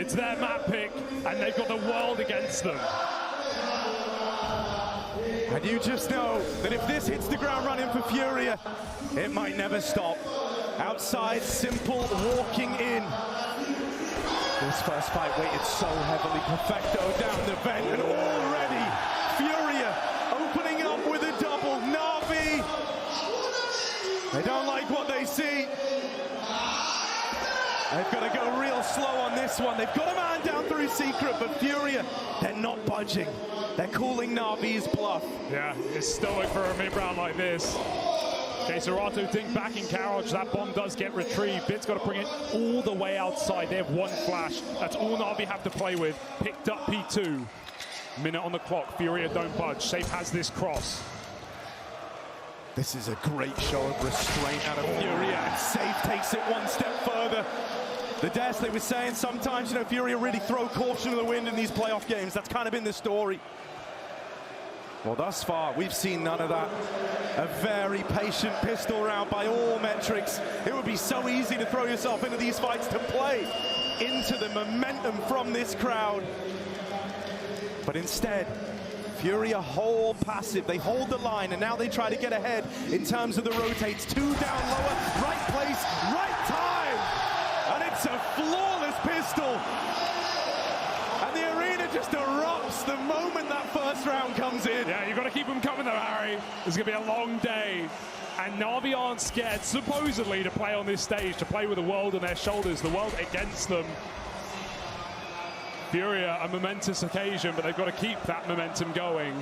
It's their map pick, and they've got the world against them. And you just know that if this hits the ground running for Furia, it might never stop. Outside, Simple walking in. This first fight weighted so heavily. Perfecto down the vent, and already Furia opening up with a double. Na'Vi, they don't like what they see. They've got to go real slow on this one. They've got a man down through Secret, but Furia, they're not budging. They're calling Na'Vi's bluff. Yeah, it's stoic for a mid-round like this. Okay, Serato dink back in Carriage. That bomb does get retrieved. Bit's got to bring it all the way outside. They have one flash. That's all Na'Vi have to play with. Picked up P2. Minute on the clock. Furia don't budge. Safe has this cross. This is a great show of restraint out of Furia, and Safe takes it one step further. The Des, they were saying sometimes, you know, Furia really throw caution to the wind in these playoff games. That's kind of been the story. Well, thus far, we've seen none of that. A very patient pistol round by all metrics. It would be so easy to throw yourself into these fights, to play into the momentum from this crowd. But instead, Furia hold passive, they hold the line, and now they try to get ahead in terms of the rotates. 2 down lower, right place, right time! And it's a flawless pistol! And the arena just erupts the moment that first round comes in. Yeah, you've got to keep them coming though, Harry. It's going to be a long day. And Na'Vi aren't scared, supposedly, to play on this stage, to play with the world on their shoulders, the world against them. Furia, a momentous occasion, but they've got to keep that momentum going.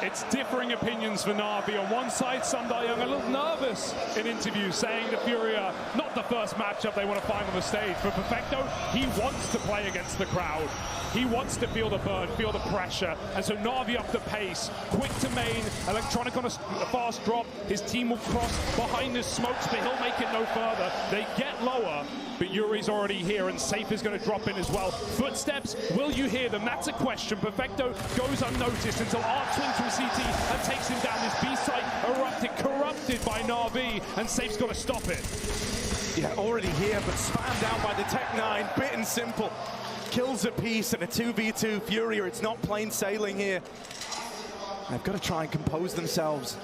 It's differing opinions for Na'Vi. On one side, Sundar Young a little nervous in interviews, saying that Furia, not the first matchup they want to find on the stage. For Perfecto, he wants to play against the crowd. He wants to feel the burn, feel the pressure. And so Na'Vi up the pace, quick to main, Electronic on a fast drop. His team will cross behind the smokes, but he'll make it no further. They get lower, but Yuri's already here, and Safe is going to drop in as well. Footsteps, will you hear them? That's a question. Perfecto goes unnoticed until Art swings from CT and takes him down. This B-site erupted, corrupted by Na'Vi, and Safe's got to stop it. Yeah, already here, but spammed out by the Tech-9, bit and simple. Kills a piece and a 2v2 Furia. It's not plain sailing here. They've got to try and compose themselves.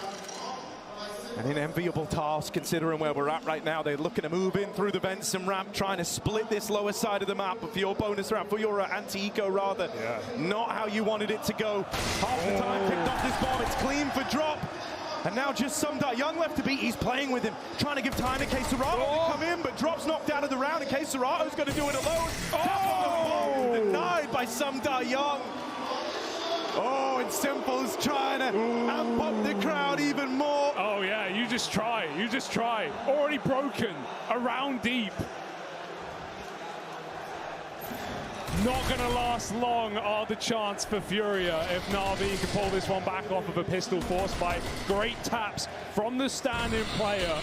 An unenviable task considering where we're at right now. They're looking to move in through the vents and ramp, trying to split this lower side of the map. But for your bonus round, for your anti-eco rather, not how you wanted it to go. Half the time picked up this bomb. It's clean for drop. And now just Sundar Young left to beat. He's playing with him, trying to give time to Serato to come in, but Drop's knocked out of the round, and Serato's going to do it alone. Denied by Sundar Young. Oh, and Simple's trying to amp up the crowd even more. Oh yeah, you just try. Already broken, a round deep. Not going to last long are the chance for Furia if Na'Vi can pull this one back off of a pistol forced by great taps from the standing player.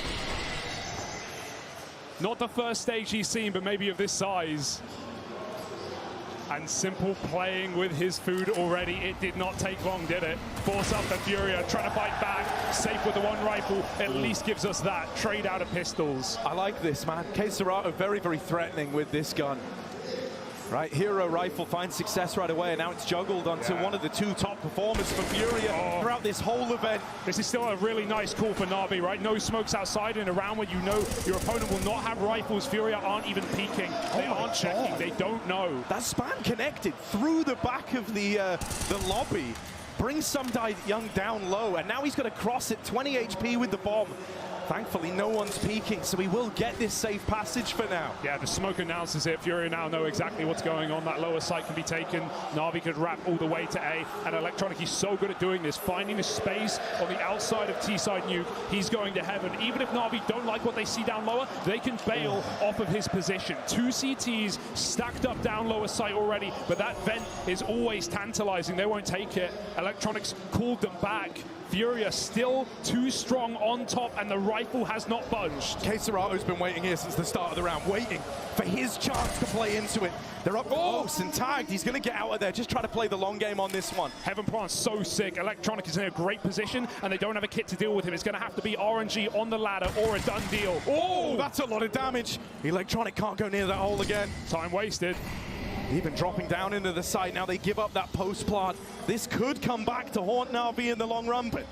Not the first stage he's seen, but maybe of this size. And Simple playing with his food already. It did not take long, did it? Force up the Furia, trying to fight back. Safe with the one rifle, at least gives us that. Trade out of pistols. I like this, man. Serato very, very threatening with this gun. Right, hero rifle finds success right away, and now it's juggled onto one of the 2 top performers for Furia throughout this whole event. This is still a really nice call for Na'Vi, right? No smokes outside in a round where you know your opponent will not have rifles. Furia aren't even peeking. They aren't checking. They don't know. That spam connected through the back of the lobby. Brings Sundar Young down low, and now he's going to cross it, 20 HP with the bomb. Thankfully, no one's peeking, so we will get this safe passage for now. Yeah, the smoke announces it. Furia now know exactly what's going on. That lower site can be taken. Na'Vi could wrap all the way to A. And Electronic, he's so good at doing this, finding the space on the outside of T-side nuke. He's going to heaven. Even if Na'Vi don't like what they see down lower, they can bail off of his position. 2 CTs stacked up down lower site already, but that vent is always tantalizing. They won't take it. Electronics called them back. Furia still too strong on top, and the rifle has not budged. Cacerato's been waiting here since the start of the round, waiting for his chance to play into it. They're up close and tagged. He's going to get out of there. Just try to play the long game on this one. Heaven Prawn's so sick. Electronic is in a great position, and they don't have a kit to deal with him. It's going to have to be RNG on the ladder or a done deal. Oh, that's a lot of damage. Electronic can't go near that hole again. Time wasted. Even dropping down into the site. Now they give up that post plant. This could come back to haunt Na'Vi in the long run, but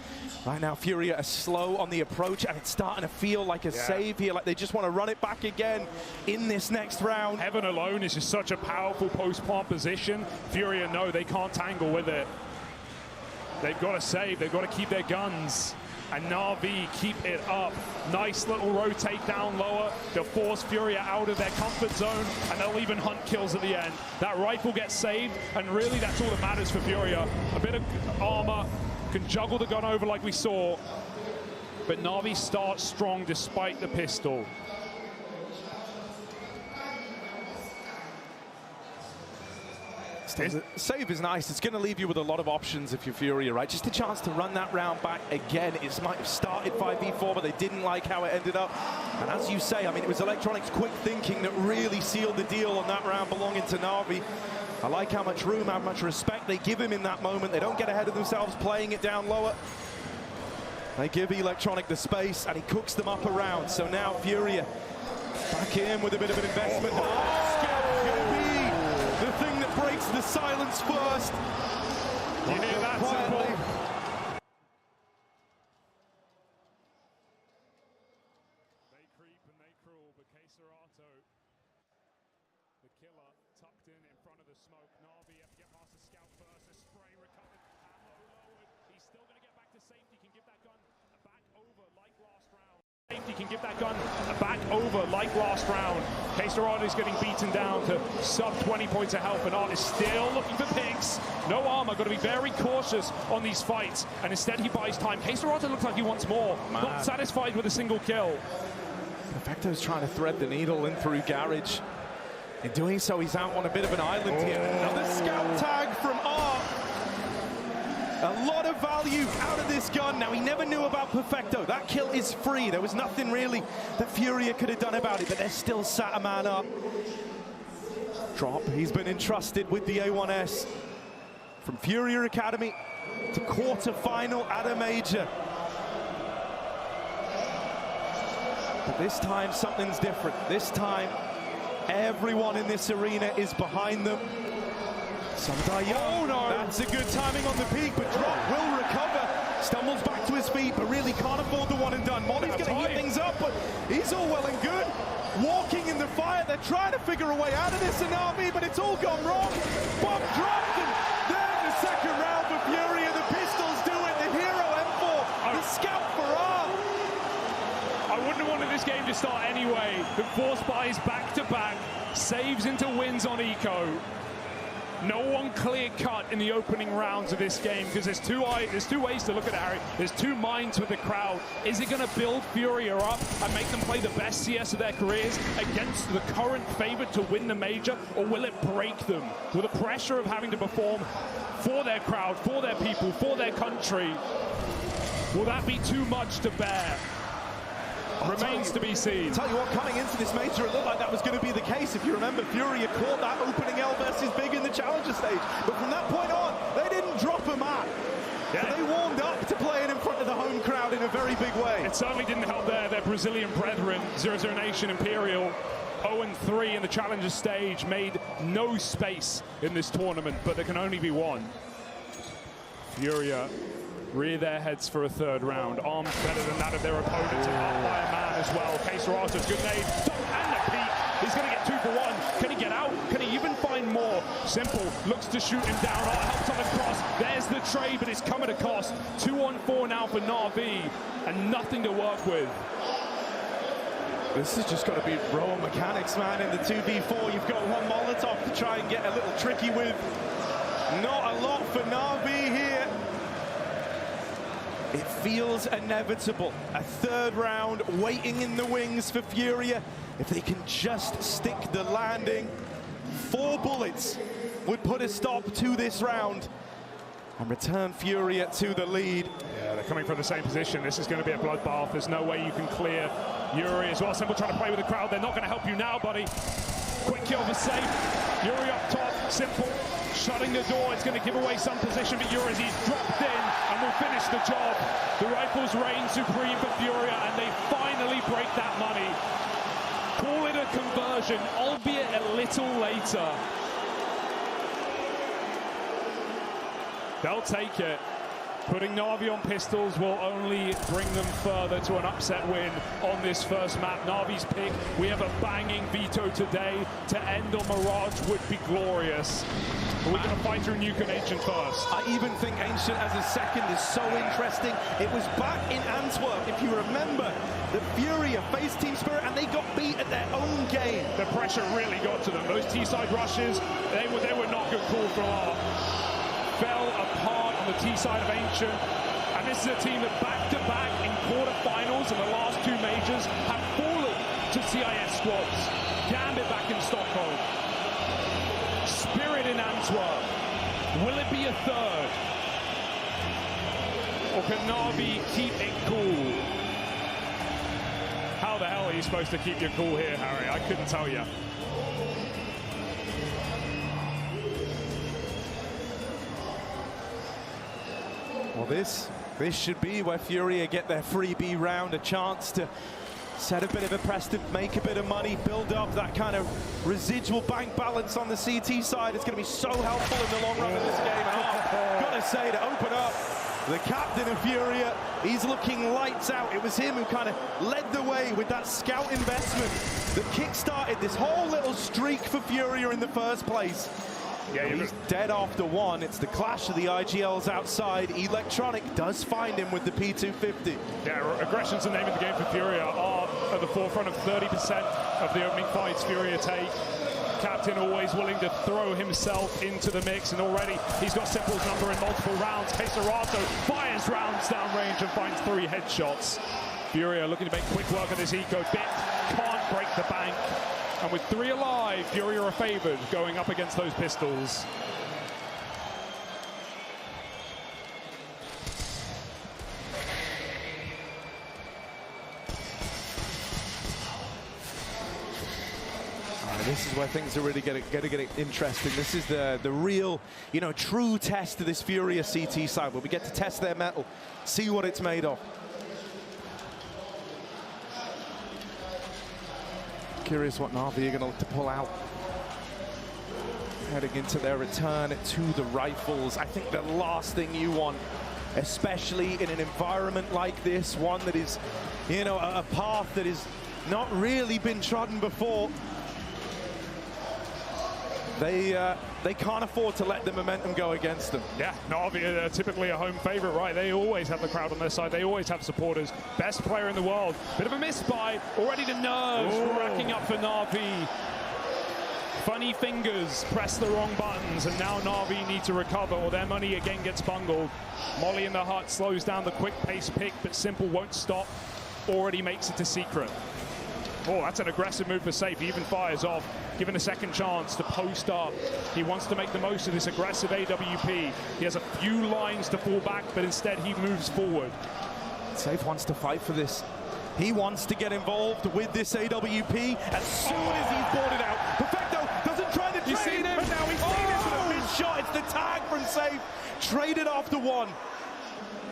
right now Furia are slow on the approach, and it's starting to feel like a save here, like they just want to run it back again in this next round. Heaven alone is just such a powerful post plant position. Furia know they can't tangle with it. They've got to save, they've got to keep their guns. And Na'Vi keep it up. Nice little rotate down lower. They'll force Furia out of their comfort zone, and they'll even hunt kills at the end. That rifle gets saved, and really that's all that matters for Furia. A bit of armor, can juggle the gun over like we saw, but Na'Vi starts strong despite the pistol. Save is nice. It's going to leave you with a lot of options if you're Furia, right? Just a chance to run that round back again. It might have started 5v4, but they didn't like how it ended up. And as you say, I mean, it was Electronic's quick thinking that really sealed the deal on that round belonging to Na'Vi. I like how much room, how much respect they give him in that moment. They don't get ahead of themselves playing it down lower. They give Electronic the space, and he cooks them up around. So now Furia back in with a bit of an investment. The thing that breaks the silence first. You hear that, Simple? They creep and they crawl, but Cacerato, the killer, tucked in front of the smoke. Na'Vi have to get past the scout first. A spray recovered, ammo lowered. He's still going to get back to safety. Can give that gun back over like last round. Safety can give that gun back over like last round. Faceit is getting beaten down to sub 20 points of health, and Art is still looking for picks. No armor, got to be very cautious on these fights, and instead he buys time. Faceit looks like he wants more, not satisfied with a single kill. Perfecto's trying to thread the needle in through Garage. In doing so, he's out on a bit of an island here. Another scout tag from Art. A lot of value out of this gun. Now, he never knew about Perfecto. That kill is free. There was nothing really that Furia could have done about it, but they're still sat a man up. Drop. He's been entrusted with the A1S. From Furia Academy to quarter-final at a major. But this time, something's different. This time, everyone in this arena is behind them. Oh no! That's a good timing on the peak, but Drop will recover. Stumbles back to his feet, but really can't afford the one and done. Molly's going to heat things up, but he's all well and good. Walking in the fire, they're trying to figure a way out of this in Na'Vi, but it's all gone wrong. Bomb dropped, and there's the second round for Furia. The pistols do it. The hero M4, the scout for R. I wouldn't have wanted this game to start anyway. The force buys back-to-back, saves into wins on Eco. No one clear-cut in the opening rounds of this game, because there's two ways to look at it, Harry. There's two minds with the crowd. Is it going to build Furia up and make them play the best CS of their careers against the current favorite to win the major, or will it break them with the pressure of having to perform for their crowd, for their people, for their country? Will that be too much to bear? Remains to be seen. Tell you what, coming into this major, it looked like that was going to be the case. If you remember, Furia caught that opening L versus Big in the Challenger stage. But from that point on, they didn't drop a mat. Yeah. So they warmed up to playing in front of the home crowd in a very big way. It certainly didn't help their Brazilian brethren, 0-0 Nation Imperial. 0-3 in the Challenger stage, made no space in this tournament, but there can only be one. Furia rear their heads for a third round. Arms better than that of their opponents, and up by a man as well. Cacerato's good nade, and the peak. He's going to get 2 for 1. Can he get out? Can he even find more? Simple looks to shoot him down. Oh, helps on the cross. There's the trade, but it's come at a cost. 2-on-4 now for Na'Vi, and nothing to work with. This has just got to be raw mechanics, man. In the 2v4, you've got one Molotov to try and get a little tricky with. Not a lot for Na'Vi here. It feels inevitable. A third round waiting in the wings for Furia. If they can just stick the landing, 4 bullets would put a stop to this round and return Furia to the lead. Yeah, coming from the same position. This is going to be a bloodbath. There's no way you can clear Yuri as well. Simple trying to play with the crowd. They're not going to help you now, buddy. Quick kill for Faceit. Yuri up top. Simple shutting the door. It's going to give away some position, but Yuri, he's dropped in and will finish the job. The rifles reign supreme for Furia, and they finally break that money. Call it a conversion, albeit a little later. They'll take it. Putting Na'Vi on pistols will only bring them further to an upset win on this first map. Na'Vi's pick, we have a banging veto today. To end on Mirage would be glorious. But we're going to fight through Nuke and Ancient first. I even think Ancient as a second is so interesting. It was back in Antwerp, if you remember, the Furia faced Team Spirit and they got beat at their own game. The pressure really got to them. Those T-side rushes, they were not good call for our. Fell apart on the T-side of Ancient, and this is a team that back-to-back in quarterfinals and the last two majors have fallen to CIS squads. Gambit back in Stockholm, Spirit in Antwerp. Will it be a third, or can Na'Vi keep it cool? How the hell are you supposed to keep your cool here, Harry? I couldn't tell you. Well, this should be where Furia get their freebie round, a chance to set a bit of a press to make a bit of money, build up that kind of residual bank balance on the CT side. It's going to be so helpful in the long run of this game. And gotta say, to open up, the captain of Furia, he's looking lights out. It was him who kind of led the way with that scout investment that kick-started this whole little streak for Furia in the first place. Yeah, he's dead after one. It's the clash of the IGLs outside. Electronic does find him with the P250. Yeah, aggression's the name of the game for Furia. Are at the forefront of 30% of the opening fights Furia take. Captain always willing to throw himself into the mix, and already he's got Simple's number in multiple rounds. Faceit fires rounds downrange and finds 3 headshots. Furia looking to make quick work of this eco. Bit can't break the bank. And with 3 alive, Furia are favored going up against those pistols. This is where things are really going to get interesting. This is the real, true test of this Furia CT side, where we get to test their metal, see what it's made of. Curious what Na'Vi are going to look to pull out. Heading into their return to the rifles. I think the last thing you want, especially in an environment like this, one that is, a path that has not really been trodden before. They can't afford to let the momentum go against them. Yeah, Na'Vi are typically a home favorite, right? They always have the crowd on their side. They always have supporters. Best player in the world. Bit of a misbuy. Already the nerves racking up for Na'Vi. Funny fingers, press the wrong buttons, and now Na'Vi need to recover, or their money again gets bungled. Molly in the hut slows down the quick pace pick, but Simple won't stop. Already makes it to Secret. Oh, that's an aggressive move for Safe. He even fires off, given a second chance to post up. He wants to make the most of this aggressive AWP. He has a few lines to fall back, but instead he moves forward. Safe wants to fight for this. He wants to get involved with this AWP as soon as he's boarded out. Perfecto doesn't try to trade him, but now he's seen it with a mid shot. It's the tag from Safe. Traded after one.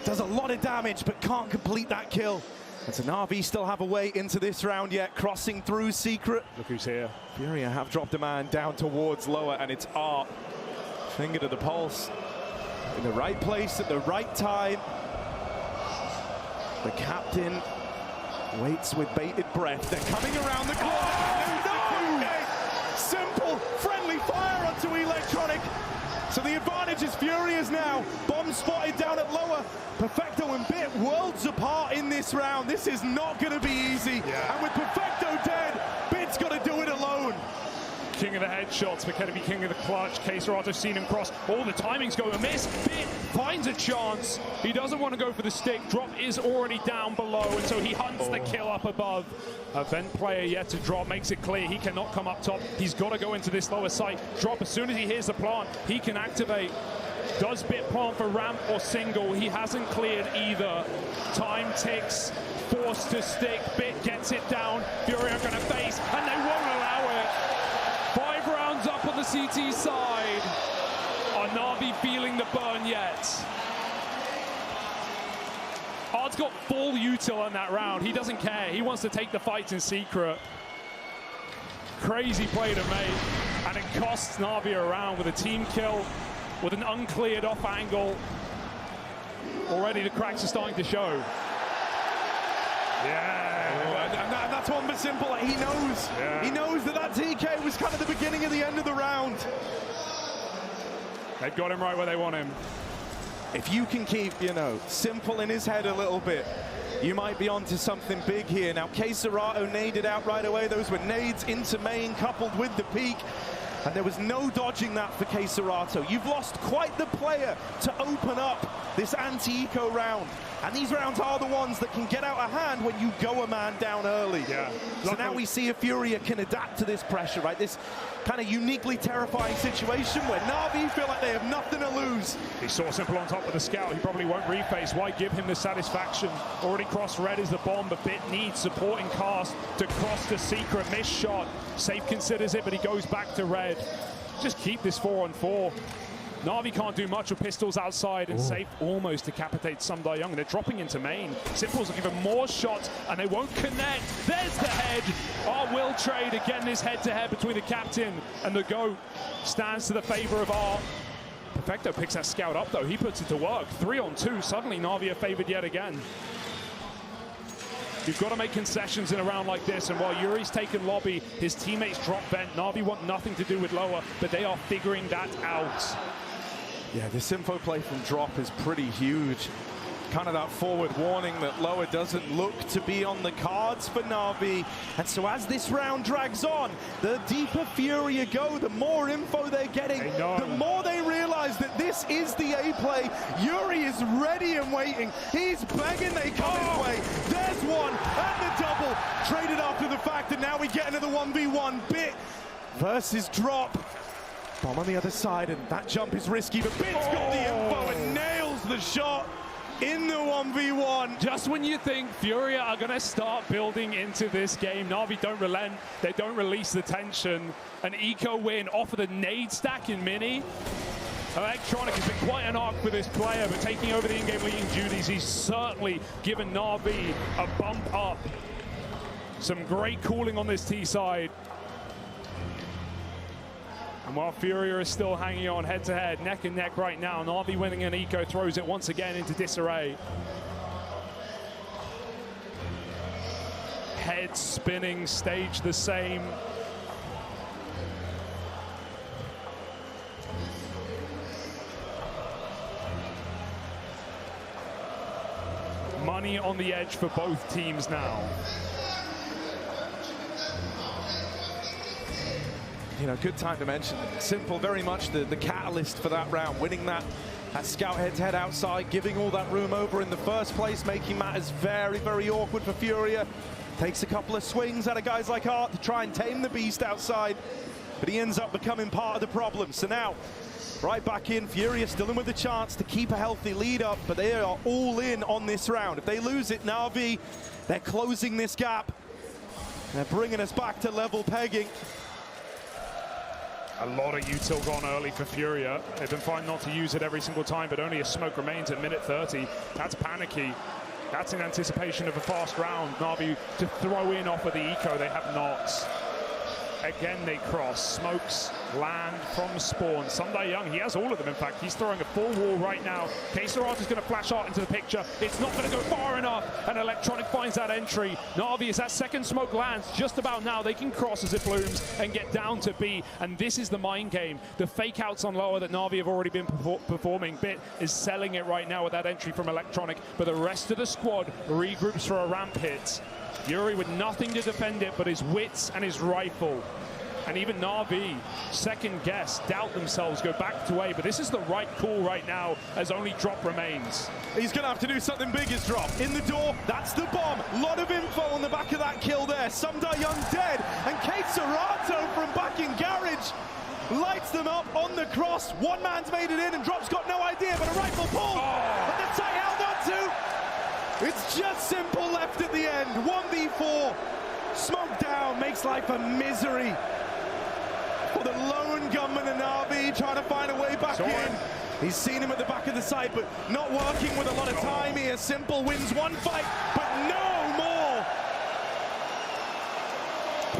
Does a lot of damage, but can't complete that kill. And so Na'Vi still have a way into this round yet, crossing through Secret. Look who's here. Furia have dropped a man down towards lower, and it's Art. Finger to the pulse. In the right place at the right time. The captain waits with bated breath. They're coming around the corner. No! Simple, friendly fire onto Electronic. So the advantage is Furia's now. Bomb spotted down at lower. Perfecto and Bit worlds apart in this round. This is not going to be easy. Yeah. And with Perfecto dead, Bit's got to do it alone. King of the headshots, McKenna king of the clutch. Caserato seen him cross. All the timings go amiss. Bit finds a chance. He doesn't want to go for the stick. Drop is already down below, and so he hunts the kill up above. A vent player yet to drop makes it clear he cannot come up top. He's got to go into this lower site. Drop, as soon as he hears the plant, he can activate. Does Bit plant for ramp or single? He hasn't cleared either. Time ticks, forced to stick. Bit gets it down. Fury are going to face, and they won't allow it. 5 rounds up on the CT side. Are Na'Vi feeling the burn yet? Ard's got full util on that round. He doesn't care. He wants to take the fight in secret. Crazy play to make, and it costs Na'Vi a round with a team kill, with an uncleared off angle. Already the cracks are starting to show. Yeah. And that's one but simple. He knows. Yeah. He knows that TK was kind of the beginning of the end of the round. They've got him right where they want him. If you can keep, simple in his head a little bit, you might be onto something big here. Now, Faceit naded out right away. Those were nades into main coupled with the peak. And there was no dodging that for Faceit. You've lost quite the player to open up this anti-eco round. And these rounds are the ones that can get out of hand when you go a man down early. Yeah. So now we see if Furia can adapt to this pressure, right? This kind of uniquely terrifying situation where Na'Vi feel like they have nothing to lose. He saw Simple on top of the scout. He probably won't reface. Why give him the satisfaction? Already crossed red is the bomb, but Bit needs supporting cast to cross the secret. Missed shot. Safe considers it, but he goes back to red. Just keep this 4-on-4. Na'Vi can't do much with pistols outside, and Safe almost decapitates Sumdai Young, and they're dropping into main. Simple's looking for more shots, and they won't connect. There's the head. Art will trade. Again, this head-to-head between the captain and the GOAT stands to the favor of Art. Perfecto picks that scout up, though. He puts it to work. 3-on-2. Suddenly, Na'Vi are favored yet again. You've got to make concessions in a round like this, and while Yuri's taken lobby, his teammates drop vent. Na'Vi want nothing to do with lower, but they are figuring that out. Yeah, this info play from drop is pretty huge. Kind of that forward warning that lower doesn't look to be on the cards for Na'Vi. And so as this round drags on, the deeper Furia go, the more info they're getting, the more they realize that this is the A play. Yuri is ready and waiting. He's begging they come his way. There's one, and the double. Traded after the fact, and now we get another 1v1. Bit versus drop. Bomb on the other side, and that jump is risky, but Bit's got the info and nails the shot in the 1v1. Just when you think Furia are going to start building into this game, Na'Vi don't relent. They don't release the tension. An eco win off of the nade stack in mini. Electronic has been quite an arc for this player, but taking over the in-game leading duties, he's certainly given Na'Vi a bump up. Some great cooling on this T side. And while Furia is still hanging on head-to-head, neck and neck right now, Na'Vi winning an eco throws it once again into disarray. Head spinning, stage the same. Money on the edge for both teams now. Good time to mention. Simple, very much the catalyst for that round. Winning that scout head-to-head outside, giving all that room over in the first place, making matters very, very awkward for Furia. Takes a couple of swings out of guys like Art to try and tame the beast outside, but he ends up becoming part of the problem. So now, right back in, Furia still in with a chance to keep a healthy lead up, but they are all in on this round. If they lose it, Na'Vi, they're closing this gap. They're bringing us back to level pegging. A lot of util gone early for Furia. They've been fine not to use it every single time, but only a smoke remains at minute 30. That's panicky. That's in anticipation of a fast round. Na'Vi to throw in off of the eco, they have not. Again, they cross. Smokes land from spawn. Sumdai Young, he has all of them, in fact. He's throwing a full wall right now. Faceit is going to flash out into the picture. It's not going to go far enough, and Electronic finds that entry. Na'Vi, as that second smoke lands, just about now, they can cross as it blooms and get down to B, and this is the mind game. The fake outs on lower that Na'Vi have already been performing. Bit is selling it right now with that entry from Electronic, but the rest of the squad regroups for a ramp hit. Yuri with nothing to defend it but his wits and his rifle. And even Na'Vi, second guess, doubt themselves, go back to A. But this is the right call right now, as only drop remains. He's going to have to do something big as drop. In the door, that's the bomb. Lot of info on the back of that kill there. Sumdai Young dead, and Faceit from back in garage. lights them up on the cross. One man's made it in and Drop's got no idea, but a rifle pull. But the site held on to. It's just simple left at the end. 1v4. Smoke down, makes life a misery for the lone gunman in Na'Vi, trying to find a way back in. He's seen him at the back of the site, but not working with a lot of time here. Simple wins one fight, but no more.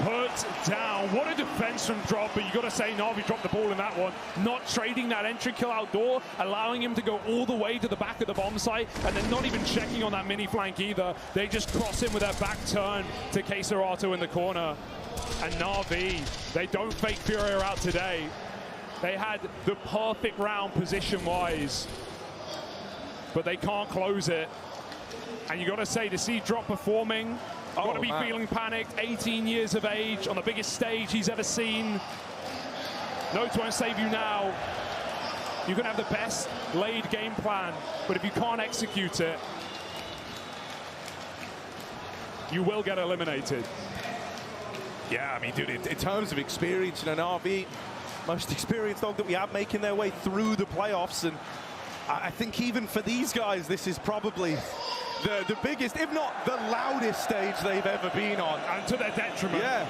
Put down. What a defense from Drop, but you got to say Na'Vi dropped the ball in that one. Not trading that entry kill outdoor, allowing him to go all the way to the back of the bomb site, and then not even checking on that mini flank either. They just cross him with their back turn to Faceit in the corner. And Na'Vi, they don't fake Furia out today. They had the perfect round position-wise, but they can't close it. And you got to say, to see Drop performing, got to be feeling panicked. 18 years of age on the biggest stage he's ever seen. Notes won't save you now. You can have the best laid game plan, but if you can't execute it, you will get eliminated. Yeah, I mean, dude, in terms of experience, you know, Na'Vi, most experienced dog that we have making their way through the playoffs, and I think even for these guys, this is probably the biggest, if not the loudest stage they've ever been on. And to their detriment. Yeah.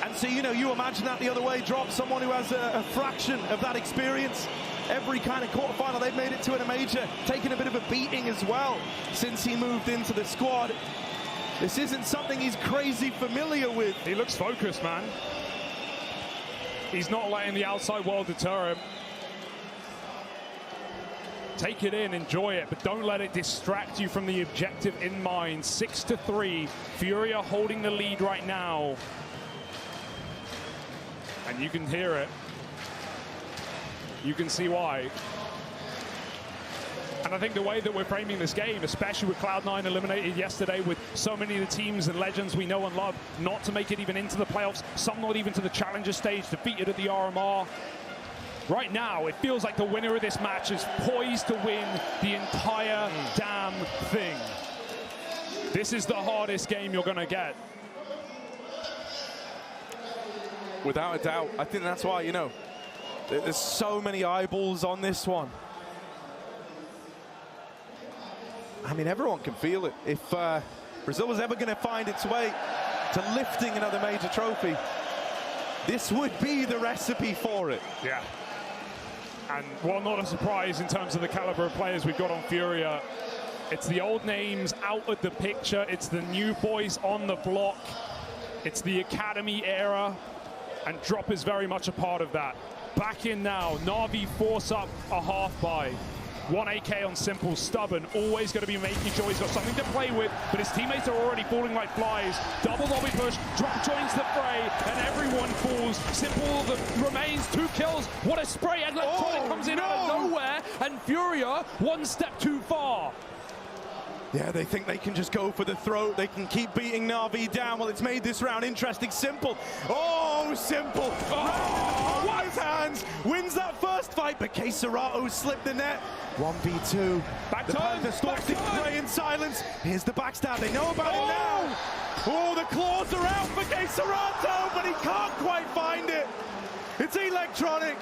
And so, you know, you imagine that the other way, Drop, someone who has a fraction of that experience. Every kind of quarterfinal they've made it to in a major, taking a bit of a beating as well since he moved into the squad. This isn't something he's crazy familiar with. He looks focused, man. He's not letting the outside world deter him. Take it in, enjoy it, but don't let it distract you from the objective in mind. 6-3, Furia holding the lead right now. And you can hear it. You can see why. And I think the way that we're framing this game, especially with Cloud9 eliminated yesterday, with so many of the teams and legends we know and love, not to make it even into the playoffs, some not even to the challenger stage, defeated at the RMR. Right now, it feels like the winner of this match is poised to win the entire damn thing. This is the hardest game you're going to get. Without a doubt. I think that's why, you know, there's so many eyeballs on this one. I mean, everyone can feel it. If Brazil was ever going to find its way to lifting another major trophy, this would be the recipe for it. Yeah. And while not a surprise in terms of the caliber of players we've got on Furia, it's the old names out of the picture. It's the new boys on the block. It's the academy era. And Drop is very much a part of that. Back in now. Na'Vi force up a half buy. 1 AK on Simple, stubborn, always going to be making sure he's got something to play with, but his teammates are already falling like flies. Double lobby push, Drop joins the fray, and everyone falls. Simple remains, 2 kills. What a spray, and Electronic comes in out of nowhere, and Furia one step too far. Yeah, they think they can just go for the throat. They can keep beating Na'Vi down. Well, it's made this round interesting. Simple. Oh, Simple. Oh, what his hands. Wins that first fight, but Faceit slipped the net. 1v2. Back the Panther stalks the prey in silence. Here's the backstab. They know about it now. Oh, the claws are out for Faceit, but he can't quite find it. It's Electronic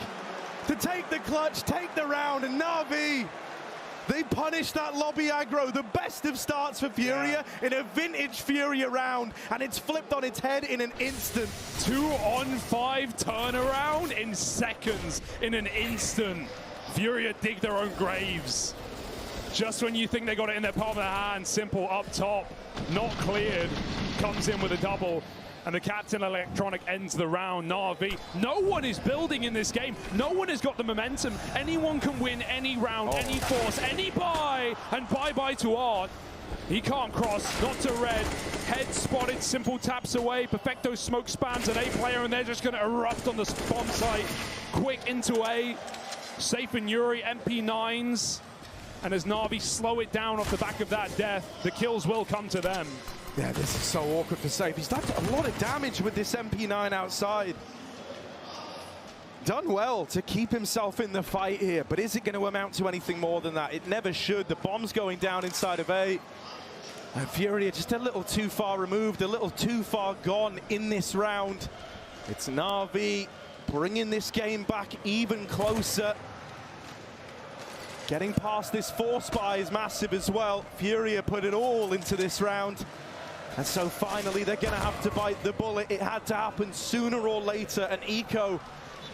to take the clutch, take the round, and Na'Vi, they punished that lobby aggro, the best of starts for Furia in a vintage Furia round, and it's flipped on its head in an instant. 2-on-5 turnaround in seconds, in an instant. Furia dig their own graves. Just when you think they got it in their palm of their hand, Simple up top, not cleared, comes in with a double. And the captain Electronic ends the round. Na'Vi, no one is building in this game. No one has got the momentum. Anyone can win any round, any force, any buy. And bye-bye to Art. He can't cross, not to Red. Head spotted, Simple taps away. Perfecto smoke spans an A player, and they're just going to erupt on the bomb site. Quick into A. Safe and Yuri, MP9s. And as Na'Vi slow it down off the back of that death, the kills will come to them. Yeah, this is so awkward for Safe. He's done a lot of damage with this MP9 outside. Done well to keep himself in the fight here, but is it going to amount to anything more than that? It never should. The bomb's going down inside of A. And Furia just a little too far removed, a little too far gone in this round. It's Na'Vi bringing this game back even closer. Getting past this force buy is massive as well. Furia put it all into this round. And so finally they're going to have to bite the bullet. It had to happen sooner or later, an eco.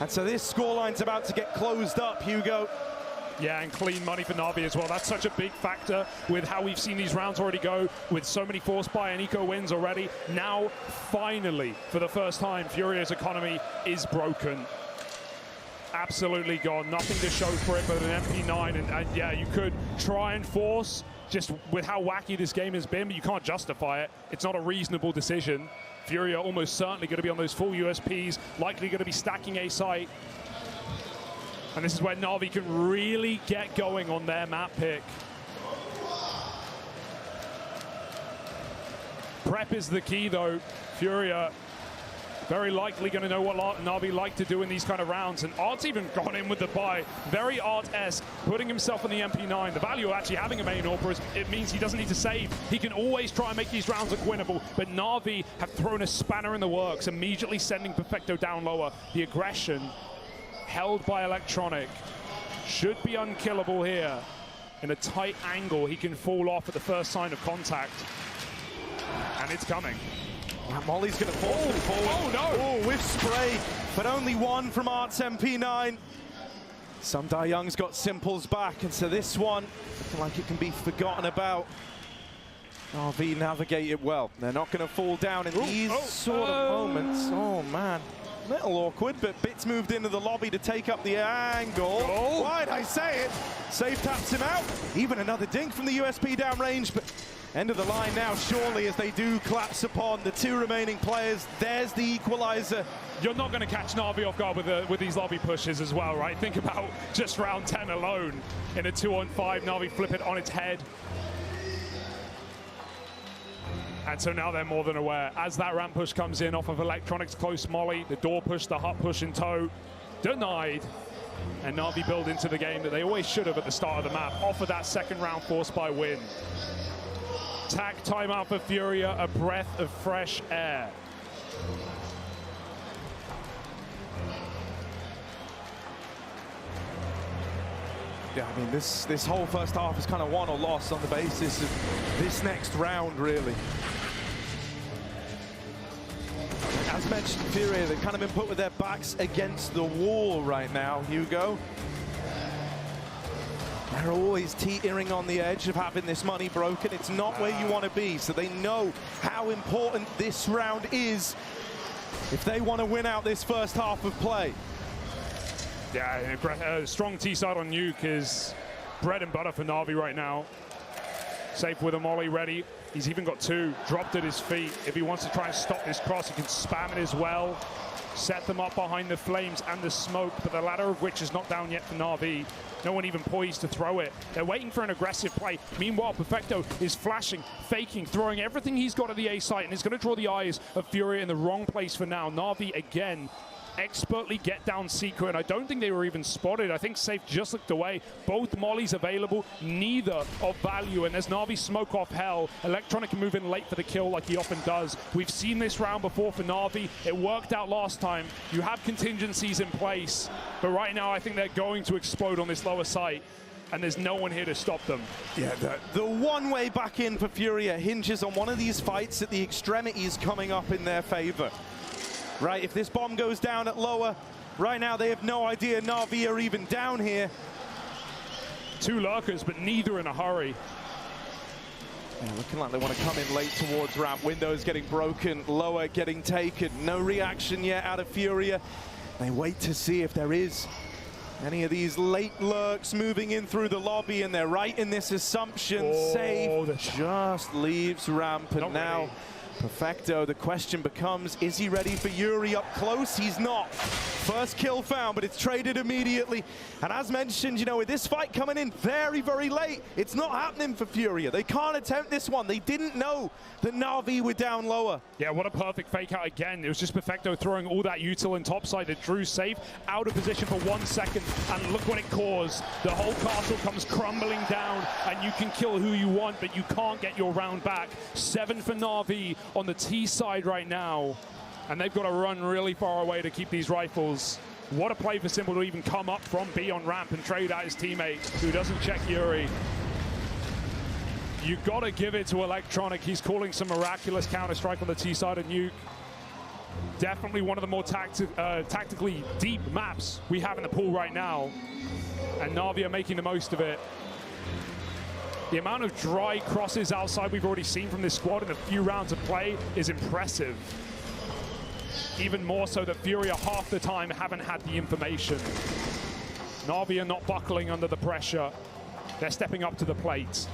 And so this scoreline's about to get closed up, Hugo. Yeah, and clean money for Na'Vi as well. That's such a big factor with how we've seen these rounds already go, with so many force buy and eco wins already. Now, finally, for the first time, Furia's economy is broken. Absolutely gone. Nothing to show for it but an MP9. And yeah, you could try and force, just with how wacky this game has been, but you can't justify it. It's not a reasonable decision. Furia almost certainly going to be on those full USPs, likely going to be stacking a site. And this is where Na'Vi can really get going on their map pick. Prep is the key, though. Furia very likely going to know what Na'Vi like to do in these kind of rounds. And Art's even gone in with the buy. Very Art-esque, putting himself on the MP9. The value of actually having a main AWP is it means he doesn't need to save. He can always try and make these rounds look winnable. But Na'Vi have thrown a spanner in the works, immediately sending Perfecto down lower. The aggression held by Electronic should be unkillable here. In a tight angle, he can fall off at the first sign of contact. And it's coming. Molly's going to fall forward. Oh, no! Oh, whiff spray, but only one from Art's MP9. Sundar Young's got Simple's back, and so this one, looking like it can be forgotten about. RV navigate it well. They're not going to fall down in these sort of moments. Oh, man. Little awkward, but Bits moved into the lobby to take up the angle. Why'd I say it? Save taps him out. Even another dink from the USP downrange, but end of the line now, surely, as they do collapse upon the two remaining players. There's the equalizer. You're not going to catch Na'Vi off guard with these lobby pushes as well, right? Think about just round 10 alone. In a 2-on-5, Na'Vi flip it on its head. And so now they're more than aware. As that ramp push comes in off of Electronic's close molly, the door push, the hut push in tow, denied. And Na'Vi build into the game that they always should have at the start of the map, off of that second round force by win. Tack timeout for Furia, a breath of fresh air. Yeah, I mean, this whole first half is kind of won or lost on the basis of this next round, really. As mentioned, Furia, they've kind of been put with their backs against the wall right now, Hugo. They're always teetering on the edge of having this money broken. It's not where you want to be, so they know how important this round is if they want to win out this first half of play. Yeah, a strong T-side on Nuke is bread and butter for Na'Vi right now. Safe with a molly ready. He's even got two dropped at his feet. If he wants to try and stop this cross, he can spam it as well. Set them up behind the flames and the smoke, but the ladder of which is not down yet for Na'Vi. No one even poised to throw it. They're waiting for an aggressive play. Meanwhile, Perfecto is flashing, faking, throwing everything he's got at the A site, and it's going to draw the eyes of Furia in the wrong place for now. Na'Vi, again, expertly get down Secret, and I don't think they were even spotted. I think Safe just looked away. Both mollies available, neither of value, and as Na'Vi smoke off hell, Electronic can move in late for the kill like he often does. We've seen this round before for Na'Vi. It worked out last time. You have contingencies in place, but right now I think they're going to explode on this lower site, and there's no one here to stop them. Yeah, the one way back in for Furia hinges on one of these fights at the extremities coming up in their favor. Right, if this bomb goes down at lower, right now they have no idea Na'Vi are even down here. Two lurkers, but neither in a hurry. Yeah, looking like they want to come in late towards ramp. Windows getting broken, lower getting taken. No reaction yet out of Furia. They wait to see if there is any of these late lurks moving in through the lobby, and they're right in this assumption. Safe just leaves ramp, and now Perfecto, the question becomes, is he ready for Yuri up close? He's not. First kill found, but it's traded immediately. And as mentioned, you know, with this fight coming in very, very late, it's not happening for Furia. They can't attempt this one. They didn't know that Na'Vi were down lower. Yeah, what a perfect fake out again. It was just Perfecto throwing all that util and topside that drew Safe out of position for 1 second. And look what it caused. The whole castle comes crumbling down, and you can kill who you want, but you can't get your round back. 7 for Na'Vi on the T side right now. And they've got to run really far away to keep these rifles. What a play for Simple to even come up from B on ramp and trade out his teammate who doesn't check Yuri. You got to give it to Electronic. He's calling some miraculous counter-strike on the T-side of Nuke. Definitely one of the more tactically deep maps we have in the pool right now. And Na'Vi are making the most of it. The amount of dry crosses outside we've already seen from this squad in a few rounds of play is impressive. Even more so that Furia half the time haven't had the information. Na'Vi are not buckling under the pressure. They're stepping up to the plate.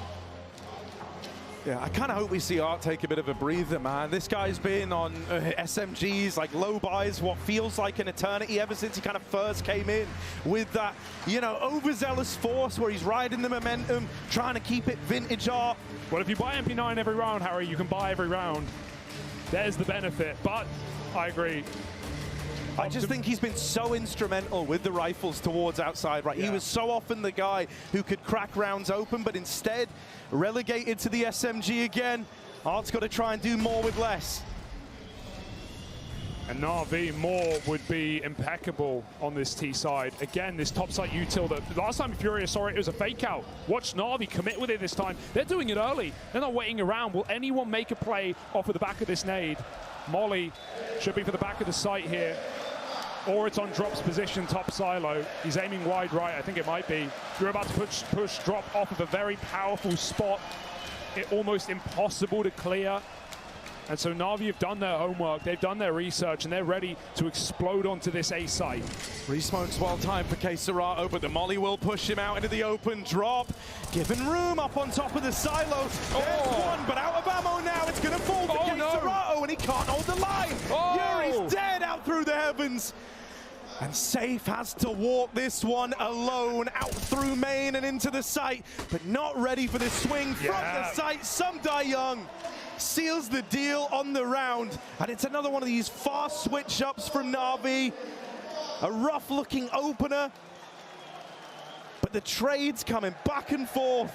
Yeah, I kind of hope we see Art take a bit of a breather, man. This guy's been on SMGs, like low buys, what feels like an eternity ever since he kind of first came in with that, you know, overzealous force where he's riding the momentum, trying to keep it vintage Art. Well, if you buy MP9 every round, Harry, you can buy every round. There's the benefit, but I agree. I just think he's been so instrumental with the rifles towards outside, right? Yeah. He was so often the guy who could crack rounds open, but instead relegated to the SMG again. Art's got to try and do more with less. And Na'Vi more would be impeccable on this T side. Again, this top side util that last time Furia saw it was a fake out. Watch Na'Vi commit with it this time. They're doing it early. They're not waiting around. Will anyone make a play off of the back of this nade? Molly should be for the back of the site here. Or it's on Drop's position, top silo. He's aiming wide right, I think it might be. You're about to push Drop off of a very powerful spot. It's almost impossible to clear. And so Na'Vi have done their homework, they've done their research, and they're ready to explode onto this A site. Re-smoke's well timed for Faceit, but the Molly will push him out into the open. Drop, given room up on top of the silo. There's one, but out of ammo now. It's going to fall to Faceit, and he can't hold the line. Yuri's dead out through the heavens. And Safe has to walk this one alone out through main and into the site, but not ready for the swing from the site. Some die young. Seals the deal on the round, and it's another one of these fast switch-ups from Na'Vi. A rough-looking opener, but the trades coming back and forth.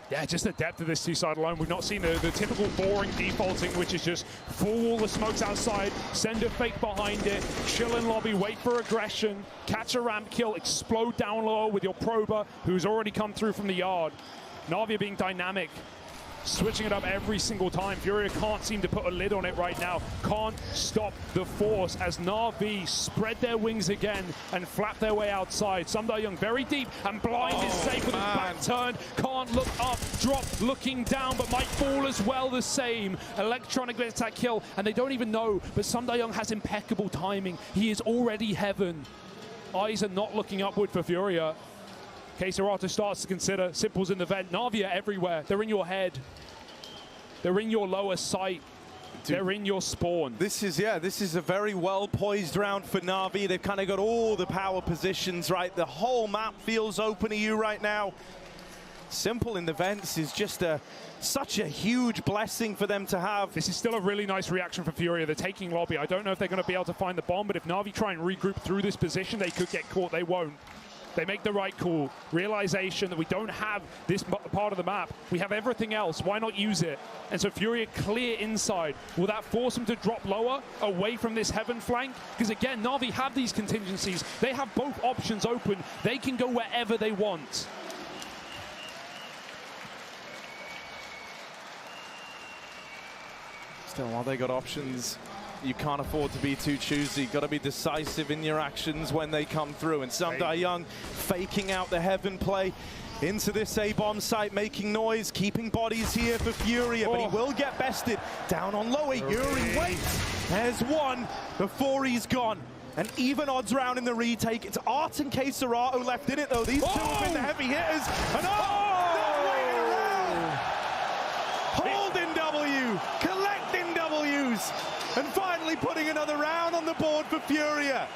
Yeah, just the depth of this T-side alone. We've not seen the typical boring defaulting, which is just fool all the smokes outside, send a fake behind it, chill in lobby, wait for aggression, catch a ramp kill, explode down low with your prober, who's already come through from the yard. Na'Vi being dynamic, switching it up every single time. Furia can't seem to put a lid on it right now. Can't stop the force as Na'Vi spread their wings again and flap their way outside. Sumdai Young very deep, and Blind is safe with his back turned. Can't look up. Drop looking down, but might fall as well the same. Electronic gets that kill, and they don't even know, but Sumdai Young has impeccable timing. He is already heaven. Eyes are not looking upward for Furia. Faceit starts to consider. Simple's in the vent. Na'Vi are everywhere. They're in your head. They're in your lower sight. They're in your spawn. This is a very well-poised round for Na'Vi. They've kind of got all the power positions right. The whole map feels open to you right now. Simple in the vents is just such a huge blessing for them to have. This is still a really nice reaction for Furia. They're taking lobby. I don't know if they're going to be able to find the bomb, but if Na'Vi try and regroup through this position, they could get caught. They won't. They make the right call. Realization that we don't have this part of the map. We have everything else. Why not use it? And so Furia clear inside. Will that force them to drop lower, away from this heaven flank? Because again, Na'Vi have these contingencies. They have both options open. They can go wherever they want. Still, while they got options, you can't afford to be too choosy. Got to be decisive in your actions when they come through. And Sumdai Young faking out the heaven play into this A-bomb site, making noise, keeping bodies here for Furia, but he will get bested. Down on lower, Yuri waits. There's one before he's gone. An even odds round in the retake. It's Art and Faceit left in it, though. These two have been the heavy hitters. And not waiting around. Holding W, collecting Ws. And finally putting another round on the board for Furia.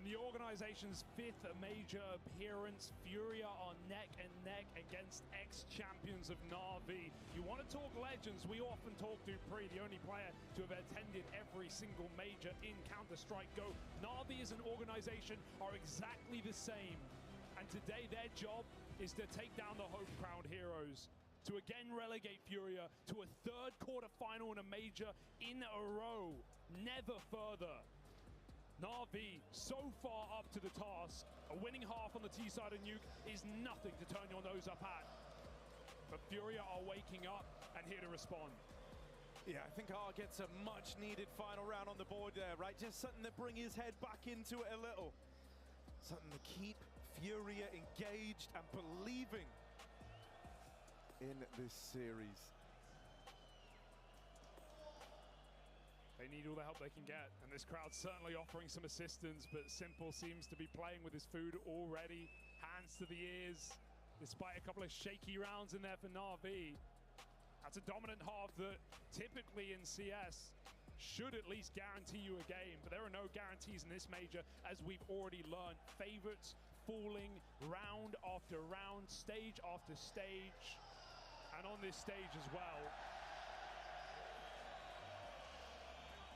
In the organization's 5th major appearance, Furia are neck and neck against ex-champions of Na'Vi. You want to talk legends, we often talk to Pre, the only player to have attended every single major in Counter-Strike Go. Na'Vi as an organization are exactly the same. And today their job is to take down the home crowd heroes, to again relegate Furia to a 3rd quarterfinal in a major in a row. Never further. Na'Vi so far up to the task. A winning half on the T side of Nuke is nothing to turn your nose up at. But Furia are waking up and here to respond. Yeah, I think R gets a much needed final round on the board there, right? Just something to bring his head back into it a little. Something to keep Furia engaged and believing in this series. They need all the help they can get, and this crowd's certainly offering some assistance, but Simple seems to be playing with his food already. Hands to the ears, despite a couple of shaky rounds in there for Na'Vi. That's a dominant half that typically in CS should at least guarantee you a game, but there are no guarantees in this major, as we've already learned. Favorites falling round after round, stage after stage, and on this stage as well.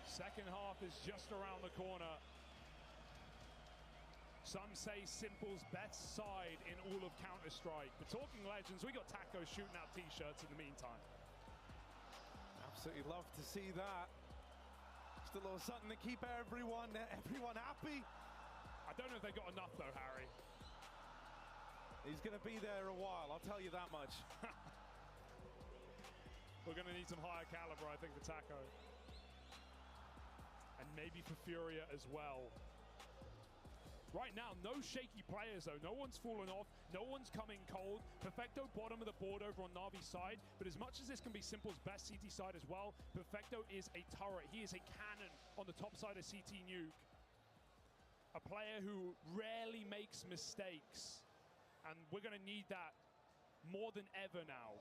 Second half is just around the corner. Some say Simple's best side in all of Counter-Strike. But talking legends, we got Taco shooting out t-shirts in the meantime. Absolutely love to see that. Just a little something to keep everyone happy. I don't know if they got enough though, Harry. He's going to be there a while, I'll tell you that much. We're going to need some higher caliber, I think, for Taco. And maybe for Furia as well. Right now, no shaky players though. No one's fallen off. No one's coming cold. Perfecto bottom of the board over on Na'Vi's side. But as much as this can be Simple's best CT side as well, Perfecto is a turret. He is a cannon on the top side of CT Nuke. A player who rarely makes mistakes. And we're going to need that more than ever now.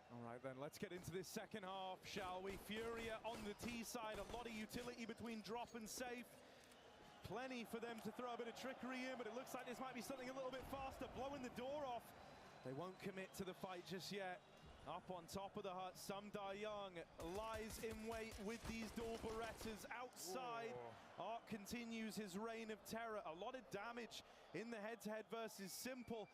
All right then, let's get into this second half, shall we? Furia on the T side, a lot of utility between drop and safe. Plenty for them to throw a bit of trickery in, but it looks like this might be something a little bit faster, blowing the door off. They won't commit to the fight just yet. Up on top of the hut, Sumda Young lies in wait with these dual Berettas outside. Arc continues his reign of terror. A lot of damage in the head-to-head versus Simple.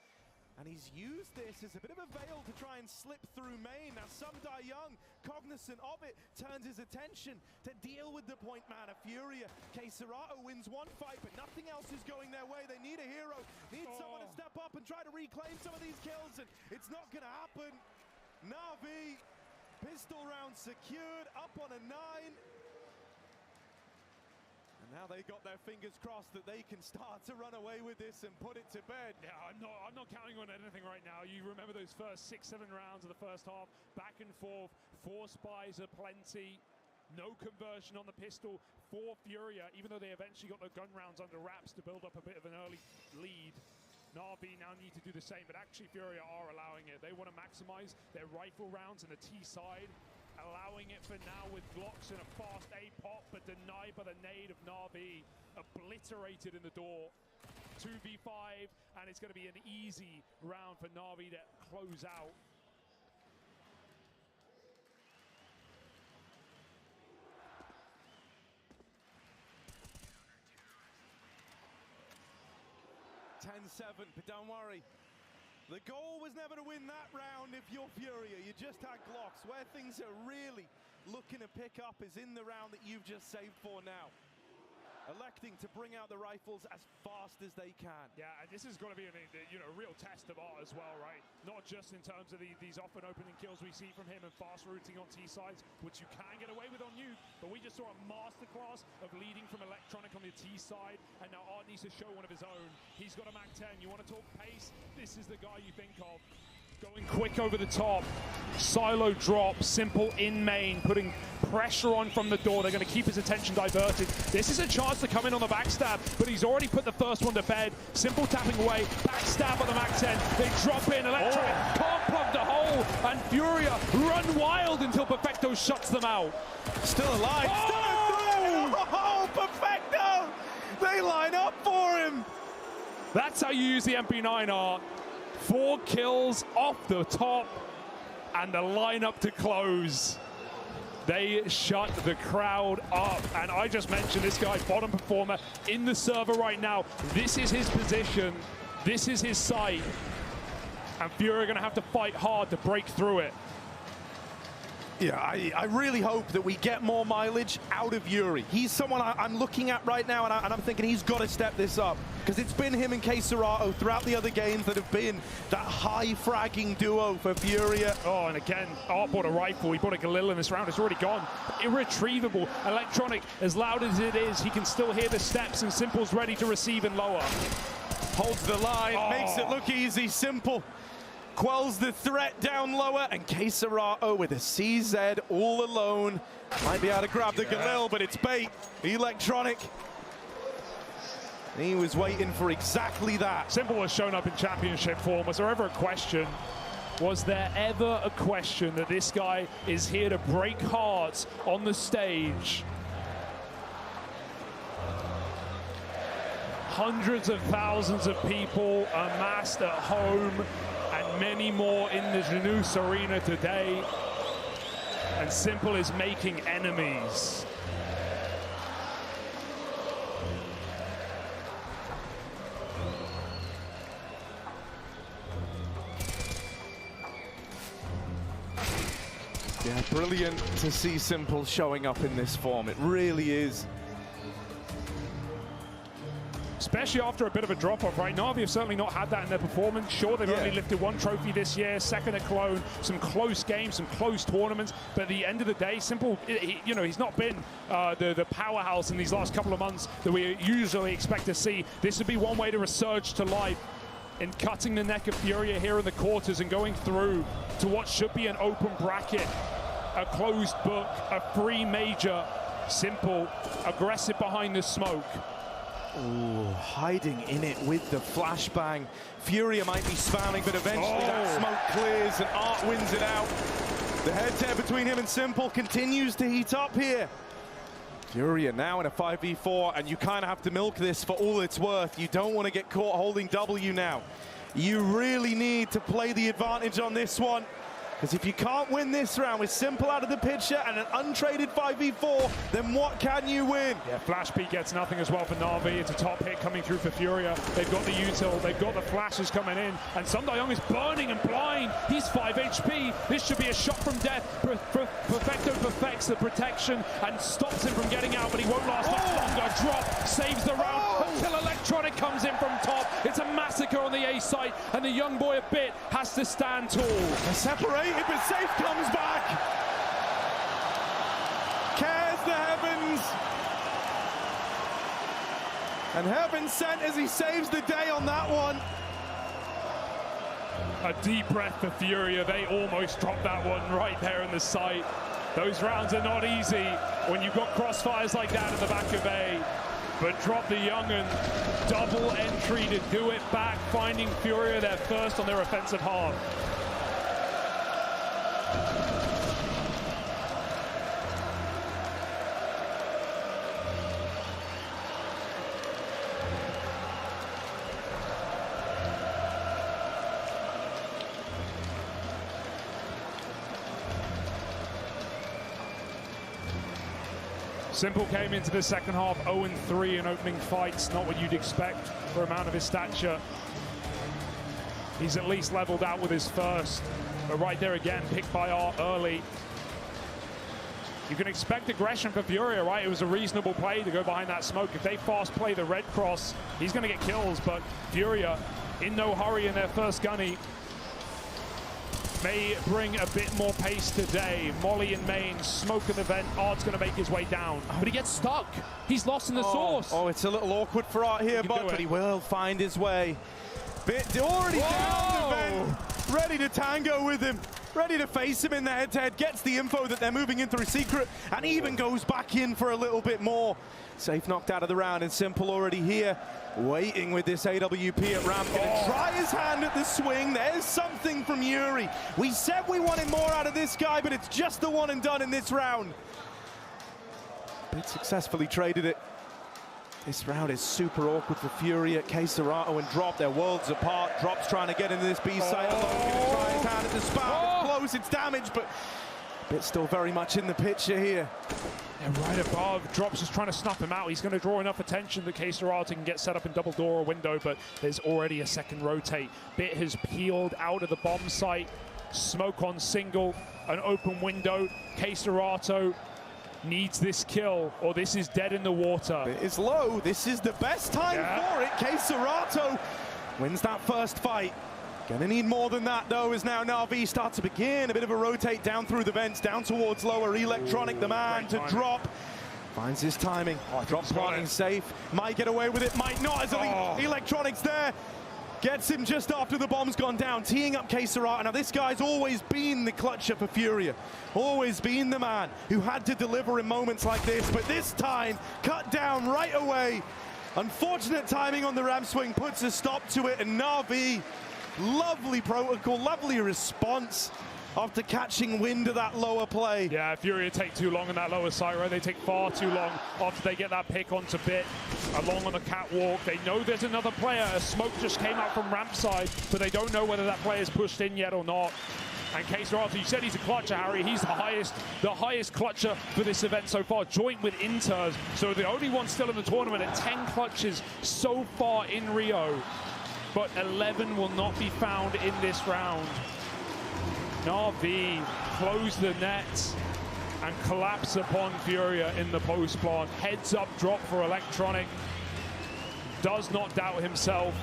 And he's used this as a bit of a veil to try and slip through main. Now Sumda Young, cognizant of it, turns his attention to deal with the point man of Furia. Serato wins one fight, but nothing else is going their way. They need a hero, need someone to step up and try to reclaim some of these kills, and it's not gonna happen. Na'Vi, pistol round secured, up on a 9. And now they got their fingers crossed that they can start to run away with this and put it to bed. Yeah, I'm not counting on anything right now. You remember those first 6-7 rounds of the first half, back and forth, 4 spies are plenty. No conversion on the pistol for Furia, even though they eventually got the gun rounds under wraps to build up a bit of an early lead. Na'Vi now need to do the same, but actually Furia are allowing it. They want to maximize their rifle rounds in the T side, allowing it for now with Glocks and a fast A-pop, but denied by the nade of Na'Vi, obliterated in the door. 2v5, and it's going to be an easy round for Na'Vi to close out. $10-7, but don't worry. The goal was never to win that round if you're Furia. You just had Glocks. Where things are really looking to pick up is in the round that you've just saved for now. Electing to bring out the rifles as fast as they can. Yeah, and this is going to be a real test of art as well, right? Not just in terms of these often opening kills we see from him and fast routing on T sides, which you can get away with on Nuke, but we just saw a masterclass of leading from Electronic on the T side, and now Art needs to show one of his own. He's got a Mac 10. You want to talk pace? This is the guy you think of. Going quick over the top. Silo drop, Simple in main, putting pressure on from the door. They're going to keep his attention diverted. This is a chance to come in on the backstab, but he's already put the first one to bed. Simple tapping away, backstab on the Mac 10. They drop in, Electronic can't plug the hole, and Furia run wild until Perfecto shuts them out. Still alive, still through! Oh, Perfecto! They line up for him. That's how you use the MP9R. 4 kills off the top and the lineup to close. They shut the crowd up. And I just mentioned this guy, bottom performer in the server right now. This is his position. This is his site. And Fury are going to have to fight hard to break through it. Yeah, I really hope that we get more mileage out of Yuri. He's someone I'm looking at right now, and I'm thinking he's got to step this up. Because it's been him and Faceit throughout the other games that have been that high-fragging duo for Furia. Oh, and again, Art bought a rifle. He bought a Galil in this round. It's already gone. Irretrievable. Electronic, as loud as it is, he can still hear the steps, and Simple's ready to receive and lower. Holds the line, makes it look easy. Simple quells the threat down lower, and Faceit with a CZ all alone. Might be able to grab the Galil, but it's bait. Electronic. He was waiting for exactly that. Simple has shown up in championship form. Was there ever a question? Was there ever a question that this guy is here to break hearts on the stage? Hundreds of thousands of people amassed at home, and many more in the Janus Arena today. And Simple is making enemies. Yeah, brilliant to see Simple showing up in this form. It really is. Especially after a bit of a drop-off, right? Na'Vi have certainly not had that in their performance. Sure, they've only lifted 1 trophy this year, second at Cologne, some close games, some close tournaments, but at the end of the day, Simple, you know, he's not been the powerhouse in these last couple of months that we usually expect to see. This would be one way to resurge to life in cutting the neck of Furia here in the quarters and going through to what should be an open bracket, a closed book, a free major. Simple, aggressive behind the smoke. Ooh, hiding in it with the flashbang. Furia might be spamming, but eventually that smoke clears and Art wins it out. The head-to-head between him and Simple continues to heat up here. Furia now in a 5v4, and you kind of have to milk this for all it's worth. You don't want to get caught holding W now. You really need to play the advantage on this one. Because if you can't win this round with Simple out of the picture and an untraded 5v4, then what can you win? Yeah, Flash P gets nothing as well for Na'Vi. It's a top hit coming through for Furia. They've got the util, they've got the flashes coming in, and Sundayoung is burning and blind. He's 5 HP. This should be a shot from death. Perfecto perfects the protection and stops him from getting out, but he won't last much longer. Drop, saves the round until Electronic comes in from top. It's a massacre on the A site, and the young boy a bit has to stand tall. They're separated, but Safe comes back. Cares the heavens. And heaven sent as he saves the day on that one. A deep breath for Furia. They almost dropped that one right there in the site. Those rounds are not easy when you've got crossfires like that in the back of A. But drop the young'un, double entry to do it back, finding Furia their first on their offensive half. Simple came into the second half 0-3 in opening fights, not what you'd expect for a man of his stature. He's at least leveled out with his first, but right there again, picked by Art early. You can expect aggression for Furia, right? It was a reasonable play to go behind that smoke. If they fast play the red cross, he's going to get kills, but Furia in no hurry in their first gunny. May bring a bit more pace today. Molly in main, smoke in the vent. Art's going to make his way down, but he gets stuck. He's lost in the source. Oh, it's a little awkward for Art here, but he will find his way. Already down the vent, ready to tango with him, ready to face him in the head-to-head, gets the info that they're moving in through secret, and even goes back in for a little bit more. Safe knocked out of the round, and Simple already here, waiting with this AWP at ramp. Gonna try his hand at the swing. There's something from Yuri. We said we wanted more out of this guy, but it's just the one and done in this round. But successfully traded it. This round is super awkward for Furia. Faceit and Drop, they're worlds apart. Drop's trying to get into this B side alone. Gonna try his hand at the spam. It's close, it's damaged, but it's still very much in the picture here. Yeah, right above. Drop's just trying to snuff him out. He's going to draw enough attention that Faceit can get set up in double door or window, but there's already a second rotate. Bit has peeled out of the bomb site. Smoke on single, an open window. Faceit needs this kill, or this is dead in the water. It is low. This is the best time for it. Faceit wins that first fight. Gonna need more than that, though, as now Na'Vi starts to begin. A bit of a rotate down through the vents, down towards lower. Electronic, the man to Drop. Finds his timing. Drop planting safe. Might get away with it, might not, as Electronic's there. Gets him just after the bomb's gone down, teeing up Faceit. Now, this guy's always been the clutcher for Furia. Always been the man who had to deliver in moments like this, but this time, cut down right away. Unfortunate timing on the ramp swing puts a stop to it, and Na'Vi, lovely protocol, lovely response after catching wind of that lower play. Yeah, Furia take too long on that lower side, right? They take far too long after they get that pick onto Bit along on the catwalk. They know there's another player. A smoke just came out from ramp side, but they don't know whether that player's pushed in yet or not. And Faceit, you said he's a clutcher, Harry. He's the highest clutcher for this event so far, joint with Inters. So the only one still in the tournament at 10 clutches so far in Rio. But 11 will not be found in this round. Na'Vi close the net and collapse upon Furia in the post plant. Heads up drop for Electronic. Does not doubt himself.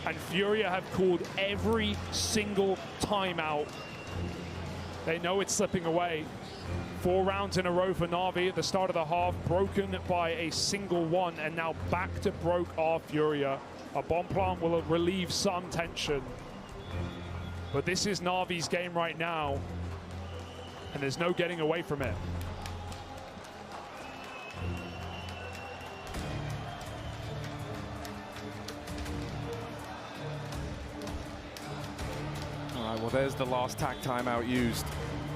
And Furia have called every single timeout. They know it's slipping away. 4 rounds in a row for Na'Vi at the start of the half, broken by a single one, and now back to broke are Furia. A bomb plant will relieve some tension. But this is Na'Vi's game right now, and there's no getting away from it. All right, well, there's the last tack timeout used.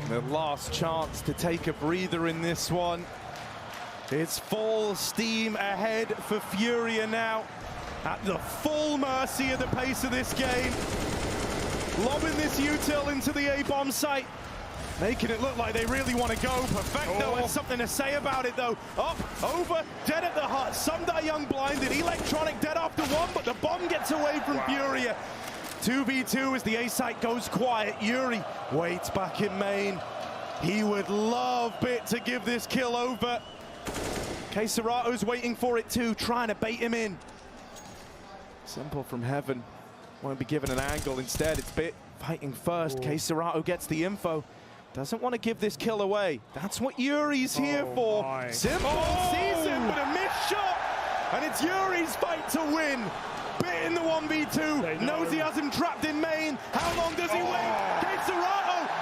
The last chance to take a breather in this one. It's full steam ahead for Furia now, at the full mercy of the pace of this game. Lobbing this util into the A-bomb site, making it look like they really want to go. Perfecto has something to say about it, though. Up, over, dead at the hut. Sundai Young blinded. Electronic dead after one, but the bomb gets away from Furia. 2v2 as the A site goes quiet. Yuri waits back in main. He would love Bit to give this kill over. Faceit's waiting for it too, trying to bait him in. Simple from heaven. Won't be given an angle. Instead, it's Bit fighting first. Faceit gets the info. Doesn't want to give this kill away. That's what Yuri's here for. Simple sees it, but a missed shot. And it's Yuri's fight to win. Bit in the 1v2. Knows he has him trapped in main. How long does he wait? Faceit,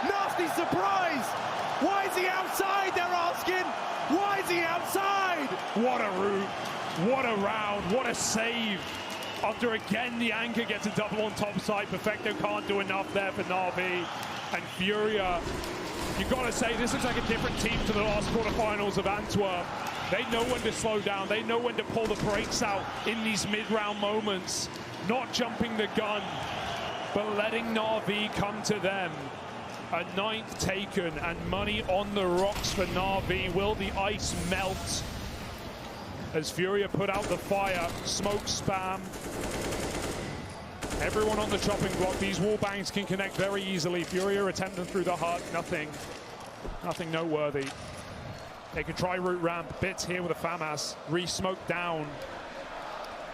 nasty surprise. Why is he outside, they're asking? Why is he outside? What a route. What a round. What a save. After again the anchor gets a double on top side, Perfecto can't do enough there for Na'Vi. And Furia, you've got to say, this looks like a different team to the last quarterfinals of Antwerp. They know when to slow down. They know when to pull the brakes out in these mid-round moments. Not jumping the gun, but letting Na'Vi come to them. A 9th taken and money on the rocks for Na'Vi. Will the ice melt? As Furia put out the fire, smoke spam. Everyone on the chopping block. These wall bangs can connect very easily. Furia attempting through the hut, nothing noteworthy. They can try route ramp. Bits here with a FAMAS. Re-smoke down.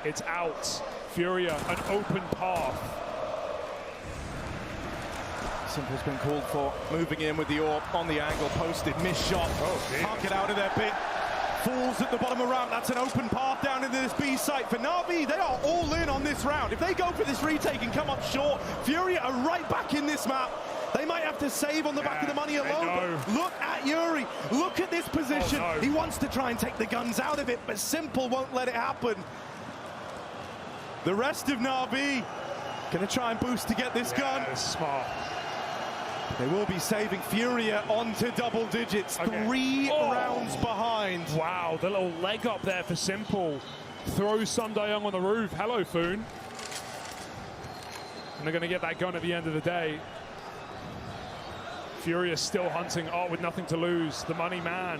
It's out. Furia, an open path. Simple's been called for. Moving in with the AWP on the angle. Posted, missed shot. Can't get out of there, Bit. Falls at the bottom of ramp. That's an open path down into this B site. For Na'Vi, they are all in on this round. If they go for this retake and come up short, Furia are right back in this map. They might have to save on the back of the money alone, but look at Yuri. Look at this position. He wants to try and take the guns out of it, but Simple won't let it happen. The rest of Na'Vi going to try and boost to get this gun. Smart. They will be saving Furia onto double digits. 3 rounds behind. Wow, the little leg up there for Simple. throws Sundayoung on the roof. Hello, Foon. And they're going to get that gun at the end of the day. Furious still hunting Art with nothing to lose. The money man.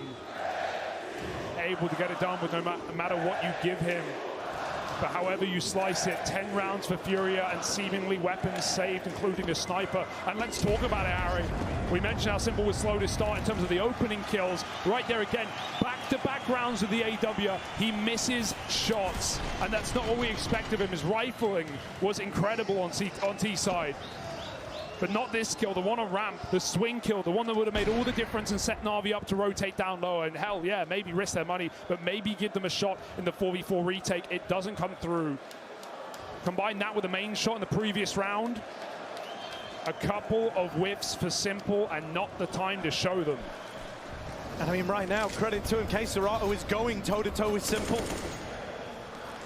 Able to get it done with no matter what you give him. But however you slice it, 10 rounds for Furia and seemingly weapons saved, including a sniper. And let's talk about it, Harry. We mentioned how Simple was slow to start in terms of the opening kills. Right there again, back-to-back rounds with the AW. He misses shots, and that's not what we expect of him. His rifling was incredible on T side. But not this kill, the one on ramp, the swing kill, the one that would have made all the difference and set Na'Vi up to rotate down low. And hell, yeah, maybe risk their money, but maybe give them a shot in the 4v4 retake. It doesn't come through. Combine that with the main shot in the previous round. A couple of whiffs for Simple and not the time to show them. And I mean, right now, credit to him, Faceit is going toe-to-toe with Simple.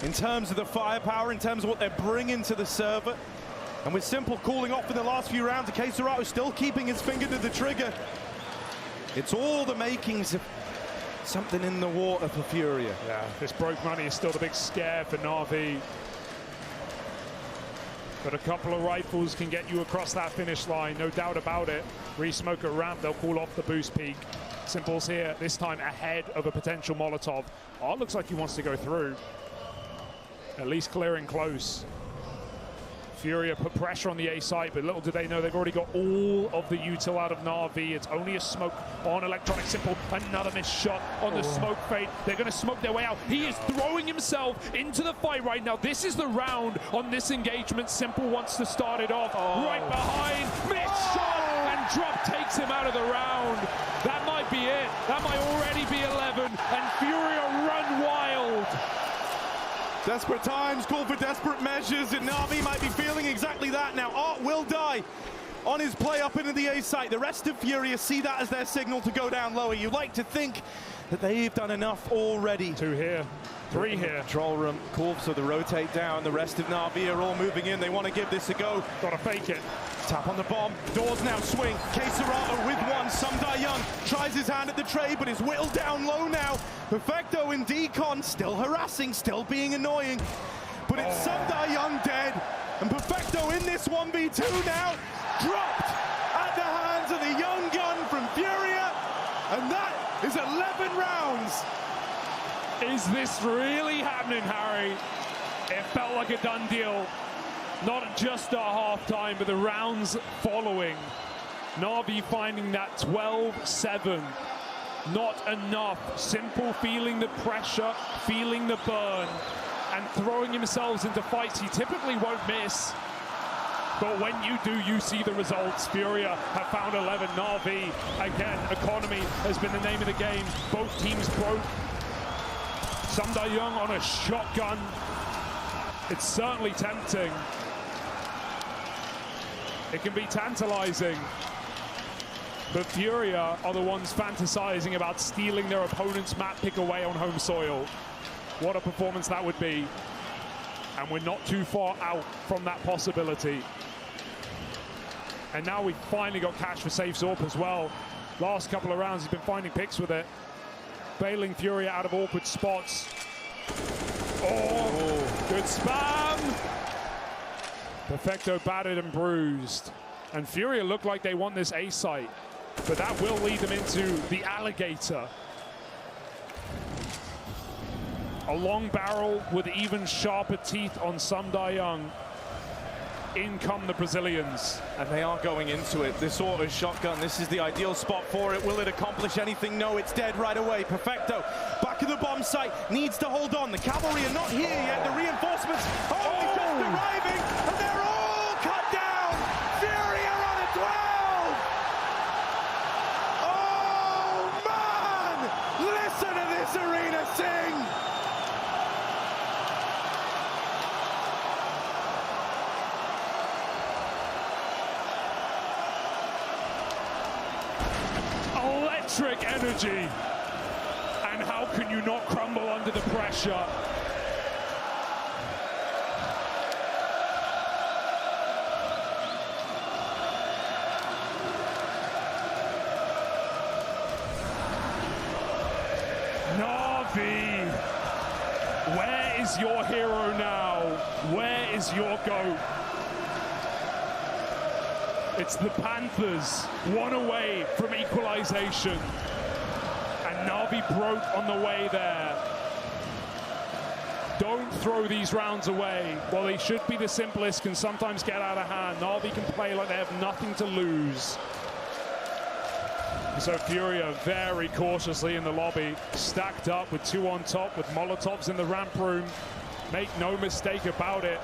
In terms of the firepower, in terms of what they're bringing to the server. And with Simple cooling off in the last few rounds, Faceit still keeping his finger to the trigger. It's all the makings of something in the water for Furia. Yeah, this broke money is still the big scare for Na'Vi. But a couple of rifles can get you across that finish line, no doubt about it. Re-smoke at ramp, they'll call off the boost peak. Simple's here, this time ahead of a potential Molotov. Oh, it looks like he wants to go through. At least clearing close. Furia put pressure on the A site, but little do they know they've already got all of the util out of Na'Vi. It's only a smoke on Electronic Simple. Another missed shot on the smoke fade. They're going to smoke their way out. He is throwing himself into the fight right now. This is the round on this engagement. Simple wants to start it off. Right behind, missed shot, and drop takes him out of the round. That might be it. That might already be 11, and Furia run wild. Desperate times call for desperate measures, and Na'Vi might be feeling exactly that now. Art will die on his play up into the A site. The rest of Furia see that as their signal to go down lower. You like to think that they've done enough already. 2 here, 3 here. Control room, call for the rotate down. The rest of Na'Vi are all moving in. They want to give this a go. Gotta fake it. Tap on the bomb. Doors now swing. Faceit with one. Sundayoung tries his hand at the trade, but is whittled down low now. Perfecto in decon, still harassing, still being annoying. But it's Sundayoung dead. And Perfecto in this 1v2 now. Dropped at the hands of the young gun from Furia. And that is 11 rounds. Is this really happening, Harry? It felt like a done deal. Not just at halftime, but the rounds following. Na'Vi finding that 12-7. Not enough. Simple feeling the pressure, feeling the burn, and throwing themselves into fights he typically won't miss. But when you do, you see the results. Furia have found 11. Na'Vi, again, economy has been the name of the game. Both teams broke. Sundayoung on a shotgun. It's certainly tempting. It can be tantalizing. But Furia are the ones fantasizing about stealing their opponent's map pick away on home soil. What a performance that would be. And we're not too far out from that possibility. And now we've finally got cash for Safe Zorp as well. Last couple of rounds, he's been finding picks with it. Bailing Furia out of awkward spots. Oh, good spam. Perfecto battered and bruised. And Furia look like they want this A site, but that will lead them into the alligator. A long barrel with even sharper teeth on Sundayoung. In come the Brazilians. And they are going into it. This auto shotgun, this is the ideal spot for it. Will it accomplish anything? No, it's dead right away. Perfecto, back at the bomb site, needs to hold on. The cavalry are not here yet. The reinforcements only just arriving, and they're all cut down. Furia on a 12. Oh, man! Listen to this arena sing. Electric energy. And how can you not crumble under the pressure? Na'Vi Where is your hero now? Where is your GOAT? It's the Panthers, one away from equalization. And Na'Vi broke on the way there. Don't throw these rounds away. While they should be the simplest, can sometimes get out of hand. Na'Vi can play like they have nothing to lose. So Furia very cautiously in the lobby, stacked up with 2 on top, with Molotovs in the ramp room. Make no mistake about it,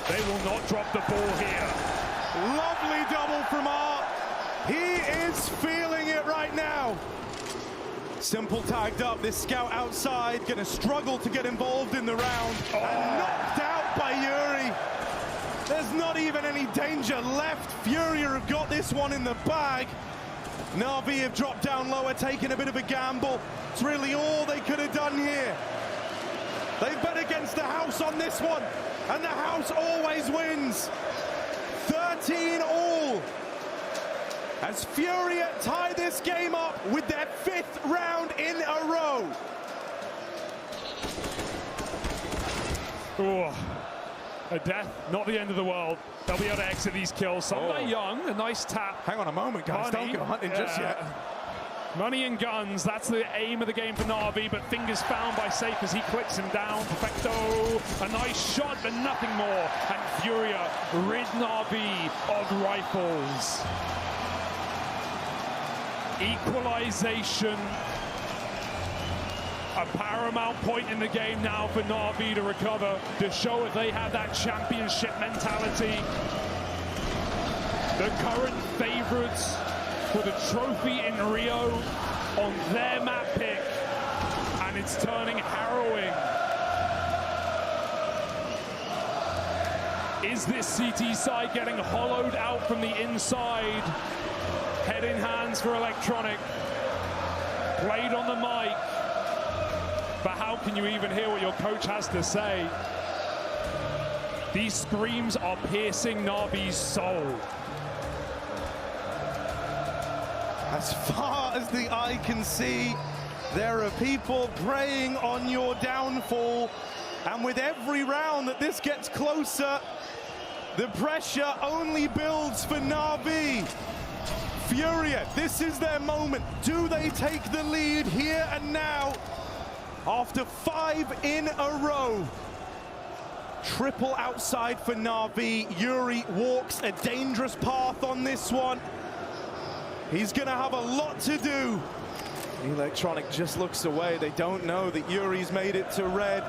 they will not drop the ball here. Lovely double from Art. He is feeling it right now. Simple tagged up, this scout outside, gonna struggle to get involved in the round. And knocked out by Yuri. There's not even any danger left. Furia have got this one in the bag. Na'Vi have dropped down lower, taken a bit of a gamble. It's really all they could have done here. They've bet against the house on this one, and the house always wins. 13 all. As Furia tie this game up with their 5th round in a row. Oh, a death, not the end of the world. They'll be able to exit these kills. Sunday Young, a nice tap. Hang on a moment, guys. Don't go hunting just yet. Money and guns, that's the aim of the game for Na'Vi, but fingers found by Safe as he clicks him down. Perfecto, a nice shot, but nothing more. And Furia rid Na'Vi of rifles. Equalization. A paramount point in the game now for Na'Vi to recover, to show if they have that championship mentality. The current favorites for the trophy in Rio on their map pick, and it's turning harrowing. Is this CT side getting hollowed out from the inside? Head in hands for Electronic. Played on the mic. But how can you even hear what your coach has to say? These screams are piercing Na'Vi's soul. As far as the eye can see, there are people preying on your downfall. And with every round that this gets closer, the pressure only builds for Na'Vi. Furia, this is their moment. Do they take the lead here and now? After 5 in a row. Triple outside for Na'Vi. Yuri walks a dangerous path on this one. He's gonna have a lot to do. Electronic just looks away. They don't know that Yuri's made it to red.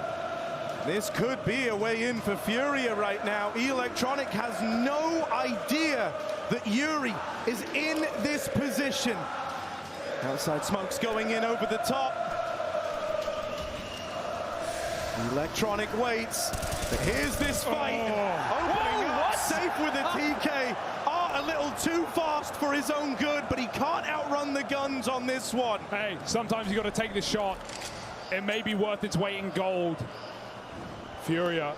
This could be a way in for Furia right now. Electronic has no idea that Yuri is in this position. Outside smoke's going in over the top. Electronic waits. But here's this fight. Opening up Safe with a TK. A little too fast for his own good, but he can't outrun the guns on this one. Hey, sometimes you got to take the shot. It may be worth its weight in gold. Furia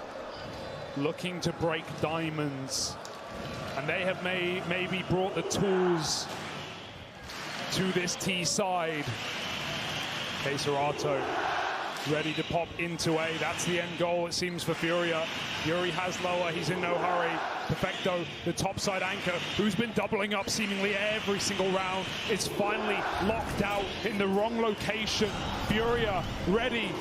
looking to break diamonds, and they have maybe brought the tools to this T side. Faceit ready to pop into A. That's the end goal, it seems, for Furia. Yuri has lower, he's in no hurry. Perfecto, the topside anchor, who's been doubling up seemingly every single round, is finally locked out in the wrong location. Furia ready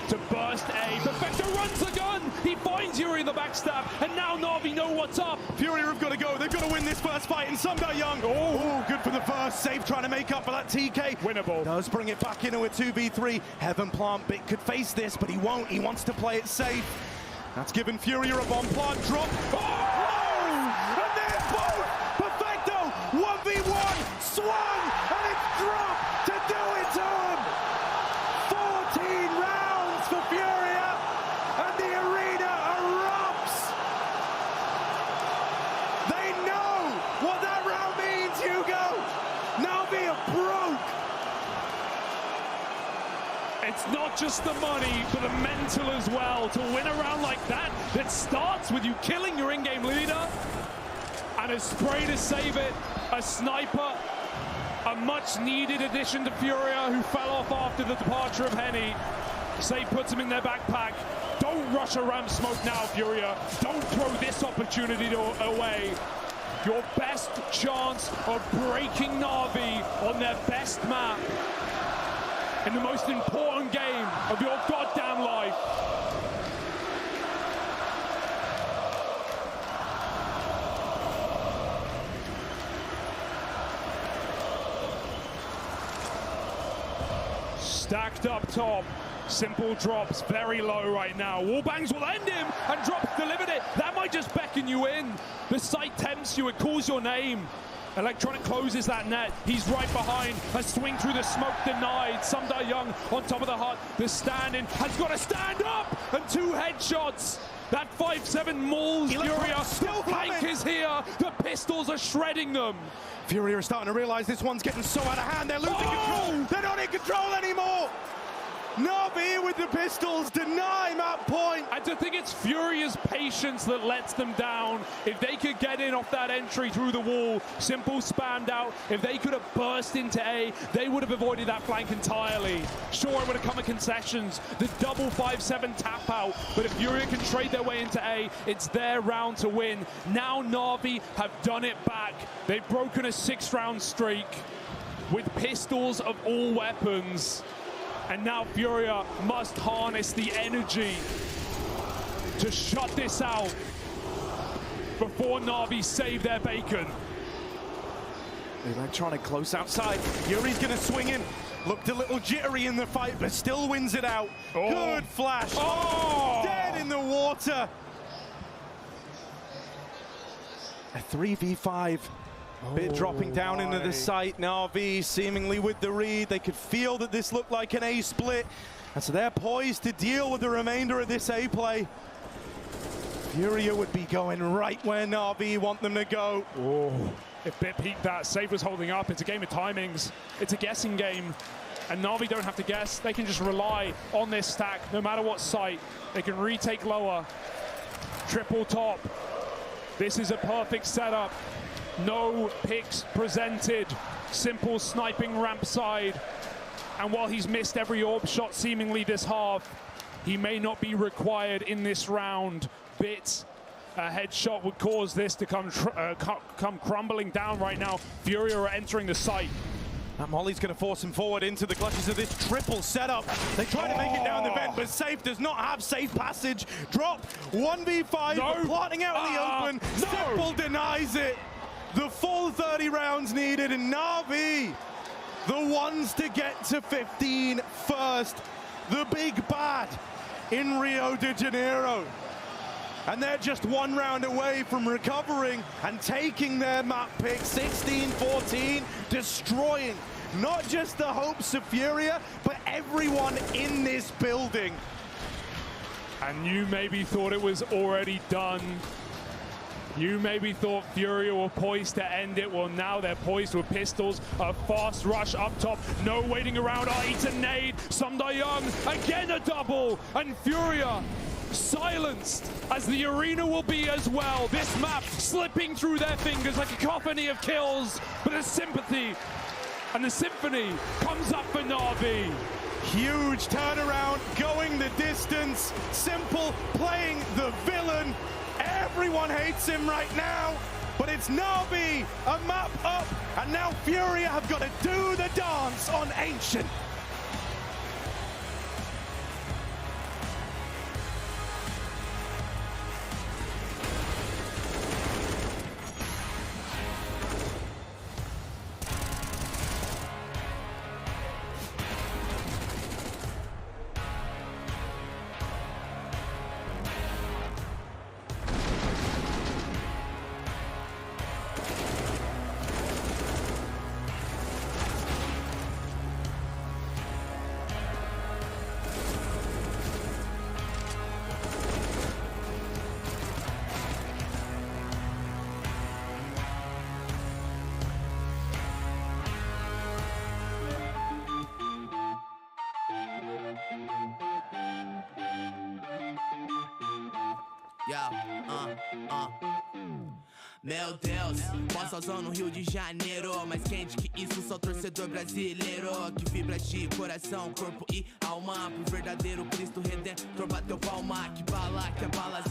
to burst A. Perfecto runs the gun! He finds Yuri in the backstab, and now Na'Vi know what's up. Furia have got to go. They've got to win this first fight, and Sunday Young. Oh, good for the first. Safe trying to make up for that TK. Winnable. Does bring it back into a 2v3. Heaven Plant Bit could face this, but he won't. He wants to play it safe. That's given Furia a bomb plant drop. Oh! And they're both! Perfecto! 1v1! Swung! And it's dropped to do it to him! 14 rounds for Furia! And the arena erupts! They know what that round means, Hugo! Na'Vi are broke! It's not just the money, but the mental as well. To win a round like that, that starts with you killing your in-game leader. And a spray to save it, a sniper, a much-needed addition to Furia, who fell off after the departure of Henny. Say puts him in their backpack. Don't rush a ramp smoke now, Furia. Don't throw this opportunity away. Your best chance of breaking Na'Vi on their best map in the most important game of your goddamn life. Stacked up top. Simple drops very low right now. Wallbangs will end him, and drops delivered it. That might just beckon you in. The sight tempts you, it calls your name. Electronic closes that net. He's right behind. A swing through the smoke denied. Sumda Young on top of the hut. The stand-in has got to stand up, and 2 headshots. That 5-7 mauls Furia. Still flank is here. The pistols are shredding them. Furia are starting to realize this one's getting so out of hand. They're losing control. They're not in control anymore. Na'Vi with the pistols deny map point. I do think it's Furia's patience that lets them down. If they could get in off that entry through the wall, Simple spammed out. If they could have burst into A, they would have avoided that flank entirely. Sure, it would have come at concessions. The double 5-7 tap out. But if Furia can trade their way into A, it's their round to win. Now Na'Vi have done it back. They've broken a 6-round streak with pistols of all weapons. And now Furia must harness the energy to shut this out before Na'Vi save their bacon. Electronic close outside. Yuri's going to swing in. Looked a little jittery in the fight, but still wins it out. Oh. Good flash. Oh. Dead in the water. A 3v5. Bit dropping down into the site. Na'Vi seemingly with the read. They could feel that this looked like an A split. And so they're poised to deal with the remainder of this A play. Furia would be going right where Na'Vi want them to go. Oh. If Bit peeked that, Save was holding up. It's a game of timings. It's a guessing game. And Na'Vi don't have to guess. They can just rely on this stack, no matter what site. They can retake lower. Triple top. This is a perfect setup. No picks presented. Simple sniping ramp side. And while he's missed every orb shot seemingly this half, he may not be required in this round. Bit, a headshot would cause this to come crumbling down right now. Furia are entering the site. That Molly's going to force him forward into the clutches of this triple setup. They try to make it down the vent, but Safe does not have safe passage. Drop 1v5, no. plotting out in the open. No. Simple denies it. The full 30 rounds needed, and Na'Vi, the ones to get to 15 first. The big bad in Rio de Janeiro. And they're just 1 round away from recovering and taking their map pick, 16-14, destroying not just the hopes of Furia, but everyone in this building. And you maybe thought it was already done. You maybe thought Furia were poised to end it. Well, now they're poised with pistols. A fast rush up top. No waiting around. It's a nade. Sumda Young, again a double. And Furia silenced, as the arena will be as well. This map slipping through their fingers like a cacophony of kills. But a sympathy and the symphony comes up for Na'Vi. Huge turnaround, going the distance. Simple playing the villain. Everyone hates him right now, but it's Na'Vi, a map up, and now Furia have got to do the dance on Ancient. Meu Deus, Mossalzão no Rio de Janeiro, mais quente que isso, sou torcedor brasileiro que vibra de coração, corpo e alma pro verdadeiro Cristo Redentor bateu palma, que bala, que a bala